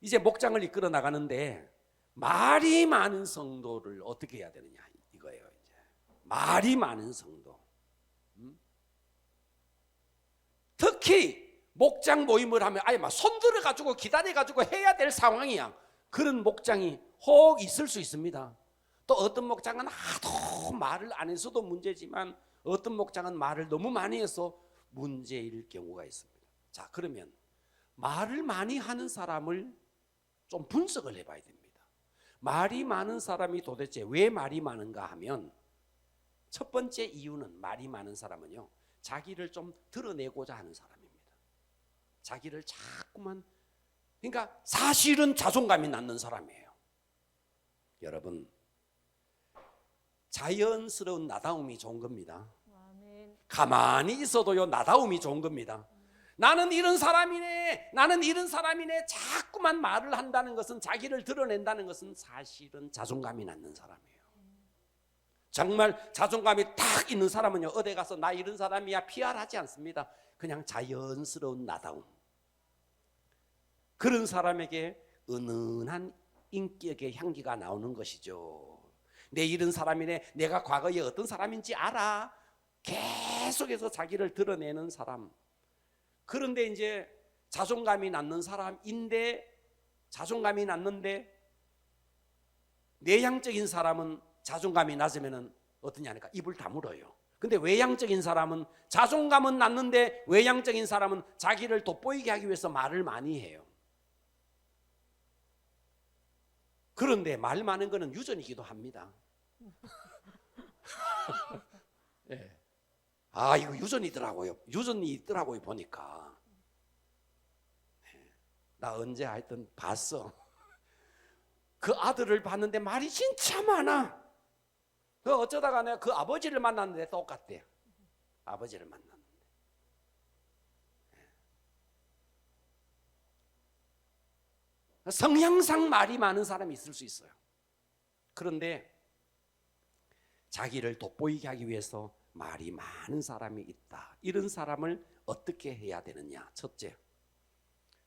이제 목장을 이끌어 나가는데 말이 많은 성도를 어떻게 해야 되느냐 이거예요. 이제 말이 많은 성도. 특히 목장 모임을 하면 아예 막 손들어 가지고 기다려 가지고 해야 될 상황이야. 그런 목장이 혹 있을 수 있습니다. 또 어떤 목장은 하도 말을 안 해서도 문제지만 어떤 목장은 말을 너무 많이 해서 문제일 경우가 있습니다. 자, 그러면 말을 많이 하는 사람을 좀 분석을 해봐야 됩니다. 말이 많은 사람이 도대체 왜 말이 많은가 하면 첫 번째 이유는 말이 많은 사람은요, 자기를 좀 드러내고자 하는 사람입니다. 자기를 자꾸만, 그러니까 사실은 자존감이 낳는 사람이에요. 여러분, 자연스러운 나다움이 좋은 겁니다. 아멘. 가만히 있어도요 나다움이 좋은 겁니다. 나는 이런 사람이네, 나는 이런 사람이네 자꾸만 말을 한다는 것은, 자기를 드러낸다는 것은 사실은 자존감이 낳는 사람이에요. 정말 자존감이 딱 있는 사람은요 어디 가서 나 이런 사람이야 PR하지 않습니다. 그냥 자연스러운 나다움. 그런 사람에게 은은한 인격의 향기가 나오는 것이죠. 내 이런 사람이네, 내가 과거에 어떤 사람인지 알아. 계속해서 자기를 드러내는 사람. 그런데 이제 자존감이 낳는 사람인데, 자존감이 낳는데 내향적인 사람은 자존감이 낮으면 어떠냐 하니까 입을 다물어요. 근데 외향적인 사람은 자존감은 낮는데 외향적인 사람은 자기를 돋보이게 하기 위해서 말을 많이 해요. 그런데 말 많은 거는 유전이기도 합니다. 네. 아, 이거 유전이더라고요. 유전이 있더라고요 보니까. 나 언제 하여튼 봤어. 그 아들을 봤는데 말이 진짜 많아. 그 어쩌다가 내가 그 아버지를 만났는데 똑같대. 아버지를 만났는데. 성향상 말이 많은 사람이 있을 수 있어요. 그런데 자기를 돋보이게 하기 위해서 말이 많은 사람이 있다. 이런 사람을 어떻게 해야 되느냐? 첫째,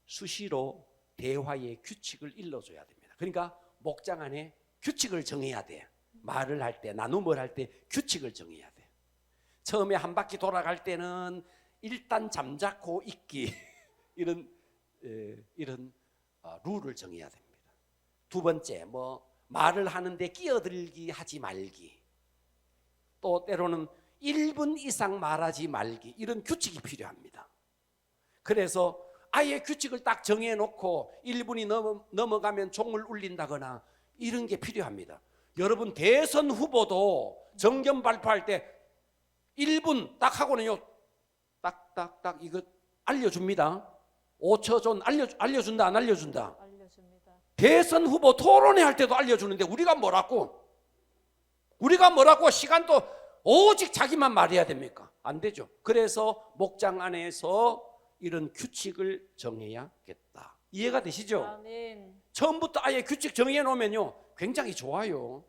수시로 대화의 규칙을 일러줘야 됩니다. 그러니까 목장 안에 규칙을 정해야 돼. 말을 할 때, 나눔을 할 때 규칙을 정해야 돼. 처음에 한 바퀴 돌아갈 때는 일단 잠자코 있기 이런 룰을 정해야 됩니다. 두 번째, 말을 하는데 끼어들기 하지 말기. 또 때로는 1분 이상 말하지 말기, 이런 규칙이 필요합니다. 그래서 아예 규칙을 딱 정해놓고 1분이 넘어가면 종을 울린다거나 이런 게 필요합니다. 여러분, 대선 후보도 정견 발표할 때 1분 딱 하고는요 딱딱딱 이거 알려줍니다. 5초 전 알려준다 안 알려준다? 알려줍니다. 대선 후보 토론회 할 때도 알려주는데 우리가 뭐라고 시간도 오직 자기만 말해야 됩니까? 안 되죠. 그래서 목장 안에서 이런 규칙을 정해야겠다. 이해가 되시죠? 아멘. 처음부터 아예 규칙 정해 놓으면요 굉장히 좋아요.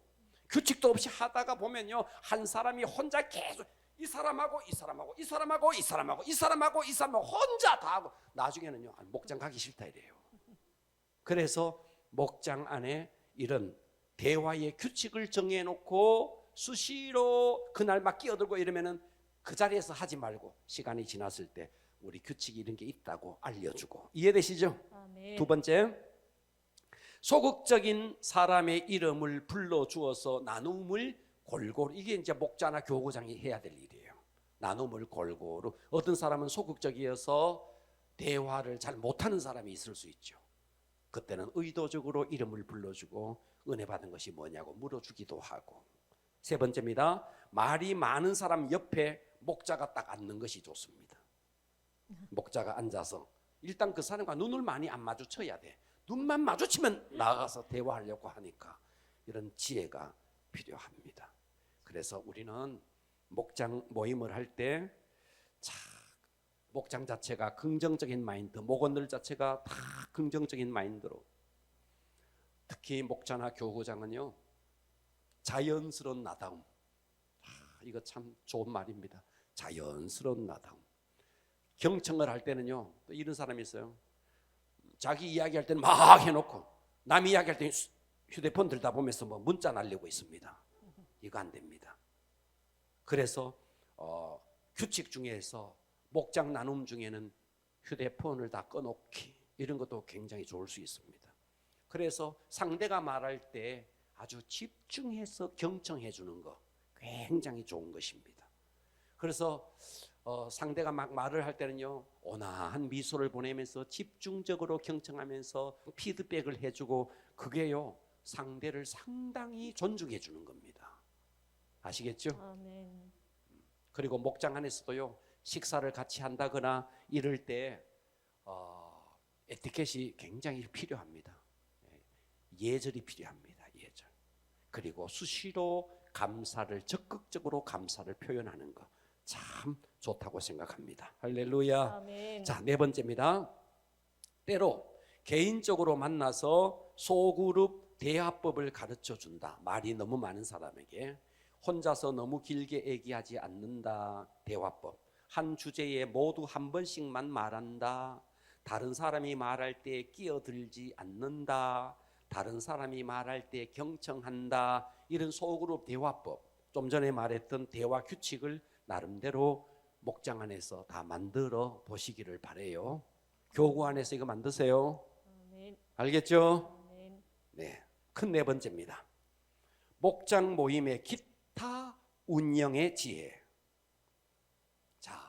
규칙도 없이 하다가 보면요, 한 사람이 혼자 계속 이 사람하고 이 사람하고 이 사람하고 이 사람하고 이 사람하고 이 사람하고 혼자 다 하고 나중에는요, 목장 가기 싫다 이래요. 그래서 목장 안에 이런 대화의 규칙을 정해놓고 수시로 그날 막 끼어들고 이러면은 그 자리에서 하지 말고 시간이 지났을 때 우리 규칙이 이런 게 있다고 알려주고. 이해되시죠? 아멘. 두 번째, 소극적인 사람의 이름을 불러주어서 나눔을 골고루. 이게 이제 목자나 교구장이 해야 될 일이에요. 나눔을 골고루. 어떤 사람은 소극적이어서 대화를 잘 못하는 사람이 있을 수 있죠. 그때는 의도적으로 이름을 불러주고 은혜 받은 것이 뭐냐고 물어주기도 하고. 세 번째입니다. 말이 많은 사람 옆에 목자가 딱 앉는 것이 좋습니다. 목자가 앉아서 일단 그 사람과 눈을 많이 안 마주쳐야 돼. 눈만 마주치면 나가서 대화하려고 하니까 이런 지혜가 필요합니다. 그래서 우리는 목장 모임을 할 때 목장 자체가 긍정적인 마인드, 목원들 자체가 다 긍정적인 마인드로, 특히 목자나 교구장은요, 자연스러운 나다움. 이거 참 좋은 말입니다. 자연스러운 나다움. 경청을 할 때는요, 또 이런 사람이 있어요. 자기 이야기할 때는 막 해놓고 남 이야기할 때는 휴대폰 들다 보면서 뭐 문자 날리고 있습니다. 이거 안 됩니다. 그래서 규칙 중에서 목장 나눔 중에는 휴대폰을 다 꺼놓기, 이런 것도 굉장히 좋을 수 있습니다. 그래서 상대가 말할 때 아주 집중해서 경청해 주는 거 굉장히 좋은 것입니다. 그래서 상대가 막 말을 할 때는요, 온화한 미소를 보내면서 집중적으로 경청하면서 피드백을 해주고, 그게요 상대를 상당히 존중해 주는 겁니다. 아시겠죠? 아멘. 그리고 목장 안에서도요, 식사를 같이 한다거나 이럴 때 에티켓이 굉장히 필요합니다. 예절이 필요합니다. 예절. 그리고 수시로 감사를, 적극적으로 감사를 표현하는 거 참 좋다고 생각합니다. 할렐루야. 아멘. 자, 네 번째입니다. 때로 개인적으로 만나서 소그룹 대화법을 가르쳐 준다. 말이 너무 많은 사람에게 혼자서 너무 길게 얘기하지 않는다. 대화법. 한 주제에 모두 한 번씩만 말한다. 다른 사람이 말할 때 끼어들지 않는다. 다른 사람이 말할 때 경청한다. 이런 소그룹 대화법, 좀 전에 말했던 대화 규칙을 나름대로 목장 안에서 다 만들어 보시기를 바래요. 교구 안에서 이거 만드세요. 아멘. 알겠죠? 아멘. 네, 큰 네 번째입니다. 목장 모임의 기타 운영의 지혜. 자,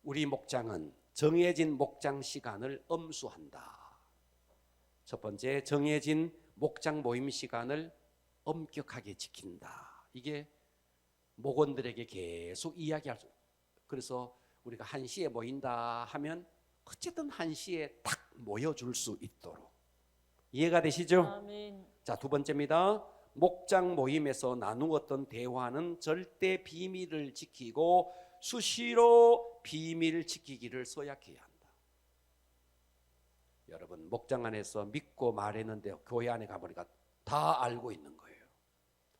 우리 목장은 정해진 목장 시간을 엄수한다. 첫 번째, 정해진 목장 모임 시간을 엄격하게 지킨다. 이게 목원들에게 계속 이야기할 수. 그래서 우리가 1시에 모인다 하면 어쨌든 1시에 딱 모여줄 수 있도록. 이해가 되시죠? 아멘. 자, 두 번째입니다. 목장 모임에서 나누었던 대화는 절대 비밀을 지키고 수시로 비밀 지키기를 서약해야 한다. 여러분, 목장 안에서 믿고 말했는데 교회 안에 가보니까 다 알고 있는 거예요.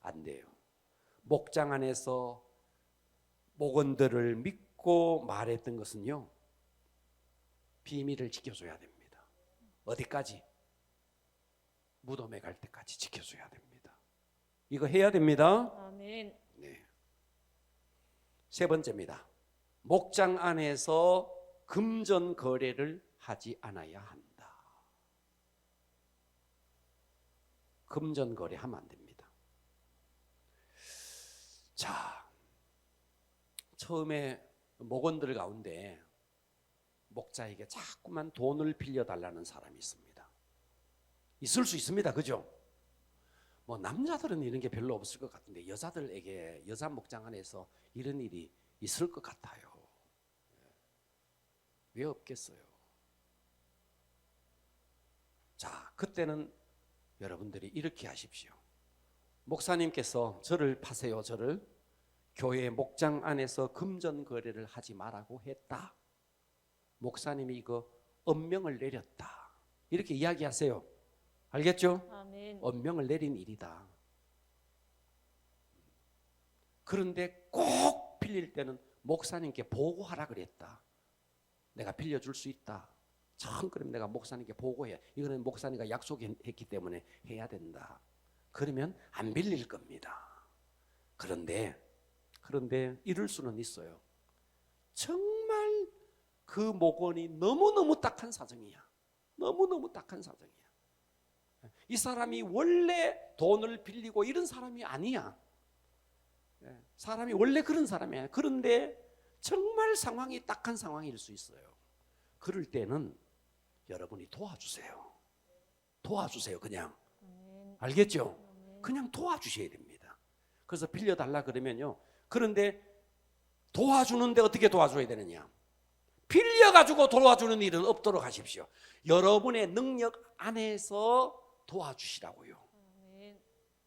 안 돼요. 목장 안에서 목원들을 믿고 말했던 것은요, 비밀을 지켜줘야 됩니다. 어디까지? 무덤에 갈 때까지 지켜줘야 됩니다. 이거 해야 됩니다. 아멘. 네. 세 번째입니다. 목장 안에서 금전 거래를 하지 않아야 한다. 금전 거래하면 안 됩니다. 자, 처음에 목원들 가운데 목자에게 자꾸만 돈을 빌려달라는 사람이 있습니다. 있을 수 있습니다. 그죠? 뭐 남자들은 이런 게 별로 없을 것 같은데 여자들에게, 여자 목장 안에서 이런 일이 있을 것 같아요. 왜 없겠어요? 자, 그때는 여러분들이 이렇게 하십시오. 목사님께서 저를 파세요. 저를 교회 목장 안에서 금전 거래를 하지 말라고 했다. 목사님이 이거 엄명을 내렸다. 이렇게 이야기하세요. 알겠죠? 아멘. 엄명을 내린 일이다. 그런데 꼭 빌릴 때는 목사님께 보고하라 그랬다. 내가 빌려줄 수 있다. 그럼 내가 목사님께 보고해. 이거는 목사님과 약속했기 때문에 해야 된다. 그러면 안 빌릴 겁니다. 그런데 이럴 수는 있어요. 정말 그 목원이 너무너무 딱한 사정이야. 너무너무 딱한 사정이야. 이 사람이 원래 돈을 빌리고 이런 사람이 아니야. 사람이 원래 그런 사람이야. 그런데 정말 상황이 딱한 상황일 수 있어요. 그럴 때는 여러분이 도와주세요. 도와주세요. 그냥. 알겠죠? 그냥 도와주셔야 됩니다. 그래서 빌려달라 그러면요. 그런데 도와주는데 어떻게 도와줘야 되느냐? 빌려가지고 도와주는 일은 없도록 하십시오. 여러분의 능력 안에서 도와주시라고요.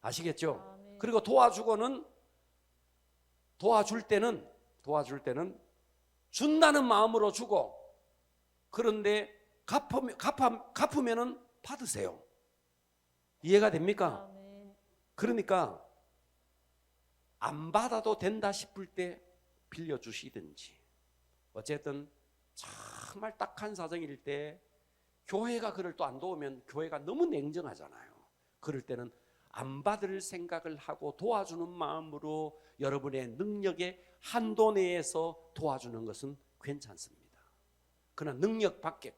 아시겠죠? 그리고 도와줄 때는 준다는 마음으로 주고, 그런데 갚으면은 받으세요. 이해가 됩니까? 그러니까 안 받아도 된다 싶을 때 빌려주시든지, 어쨌든 정말 딱한 사정일 때 교회가 그를 또 안 도우면 교회가 너무 냉정하잖아요. 그럴 때는 안 받을 생각을 하고 도와주는 마음으로 여러분의 능력의 한도 내에서 도와주는 것은 괜찮습니다. 그러나 능력 밖의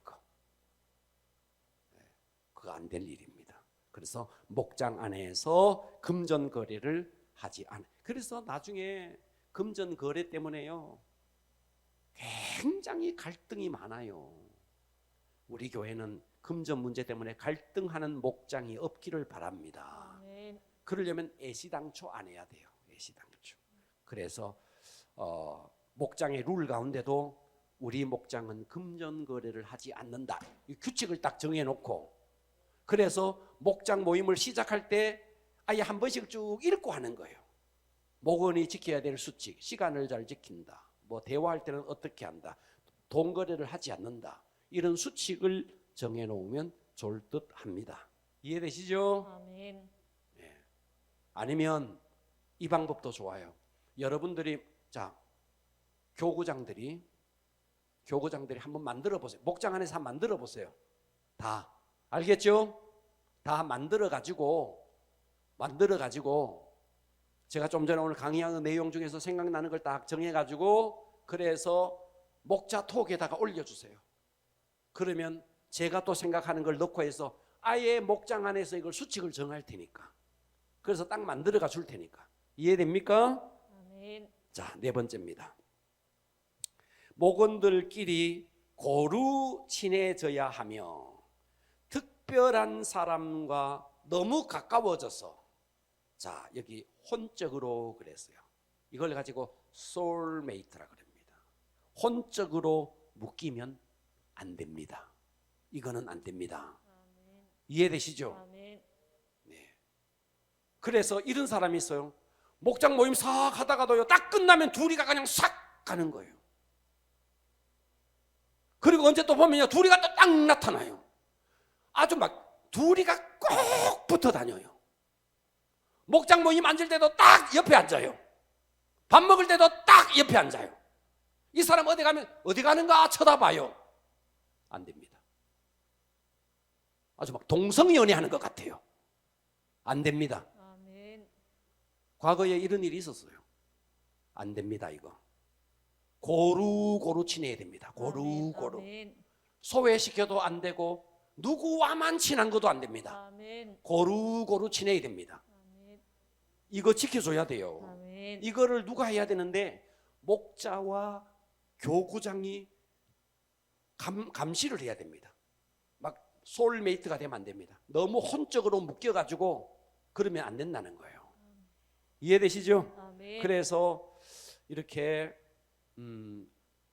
그거 안 될 일입니다. 그래서 목장 안에서 금전 거래를 하지 않아요. 그래서 나중에 금전 거래 때문에요, 굉장히 갈등이 많아요. 우리 교회는 금전 문제 때문에 갈등하는 목장이 없기를 바랍니다. 그러려면 애시당초 안 해야 돼요. 애시당초. 그래서 목장의 룰 가운데도 우리 목장은 금전 거래를 하지 않는다, 이 규칙을 딱 정해놓고, 그래서 목장 모임을 시작할 때 아예 한 번씩 쭉 읽고 하는 거예요. 목원이 지켜야 될 수칙, 시간을 잘 지킨다, 뭐 대화할 때는 어떻게 한다, 돈 거래를 하지 않는다, 이런 수칙을 정해놓으면 좋을 듯 합니다. 이해되시죠? 아멘. 아니면 이 방법도 좋아요. 여러분들이 교구장들이 한번 만들어 보세요. 목장 안에서 한번 만들어 보세요. 다 알겠죠? 다 만들어 가지고 제가 좀 전에 오늘 강의하는 내용 중에서 생각나는 걸 딱 정해 가지고, 그래서 목자 톡에다가 올려주세요. 그러면 제가 또 생각하는 걸 넣고 해서 아예 목장 안에서 이걸 수칙을 정할 테니까, 그래서 딱 만들어가 줄 테니까. 이해됩니까? 아멘. 자, 네 번째입니다. 목원들끼리 고루 친해져야 하며 특별한 사람과 너무 가까워져서, 자, 여기 혼적으로 그랬어요. 이걸 가지고 소울메이트라 그럽니다. 혼적으로 묶이면 안 됩니다. 이거는 안 됩니다. 아멘. 이해되시죠? 아멘. 네. 그래서 이런 사람이 있어요. 목장 모임 싹 하다가도요, 딱 끝나면 둘이가 그냥 싹 가는 거예요. 그리고 언제 또 보면요, 둘이가 또 딱 나타나요. 아주 막 둘이가 꼭 붙어 다녀요. 목장 모임 앉을 때도 딱 옆에 앉아요. 밥 먹을 때도 딱 옆에 앉아요. 이 사람 어디 가면 어디 가는가 쳐다봐요. 안 됩니다. 아주 막 동성연애하는 것 같아요. 안 됩니다. 아멘. 과거에 이런 일이 있었어요. 안 됩니다. 이거 고루고루 친해야 됩니다. 고루고루. 아멘. 소외시켜도 안 되고 누구와만 친한 것도 안 됩니다. 아멘. 고루고루 친해야 됩니다. 아멘. 이거 지켜줘야 돼요. 아멘. 이거를 누가 해야 되는데, 목자와 교구장이 감시를 해야 됩니다. 막 소울메이트가 되면 안 됩니다. 너무 혼적으로 묶여가지고 그러면 안 된다는 거예요. 이해되시죠? 아멘. 그래서 이렇게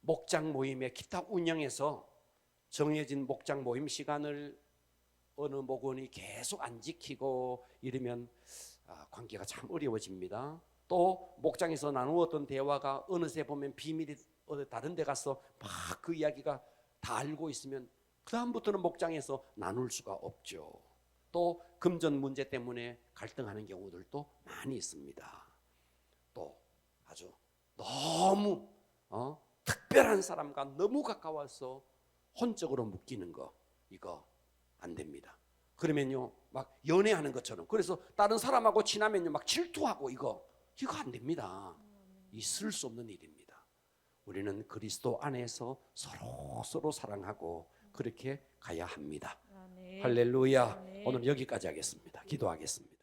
목장 모임의 기타 운영에서 정해진 목장 모임 시간을 어느 목원이 계속 안 지키고 이러면 관계가 참 어려워집니다. 또 목장에서 나누었던 대화가 어느새 보면 비밀이 다른 데 가서 막 그 이야기가 다 알고 있으면 그 다음부터는 목장에서 나눌 수가 없죠. 또 금전 문제 때문에 갈등하는 경우들도 많이 있습니다. 또 아주 너무 특별한 사람과 너무 가까워서 혼적으로 묶이는 거, 이거 안 됩니다. 그러면요 막 연애하는 것처럼, 그래서 다른 사람하고 친하면요 막 질투하고, 이거 안 됩니다. 있을 수 없는 일입니다. 우리는 그리스도 안에서 서로 사랑하고 그렇게 가야 합니다. 아멘. 할렐루야. 아멘. 오늘 여기까지 하겠습니다. 기도하겠습니다.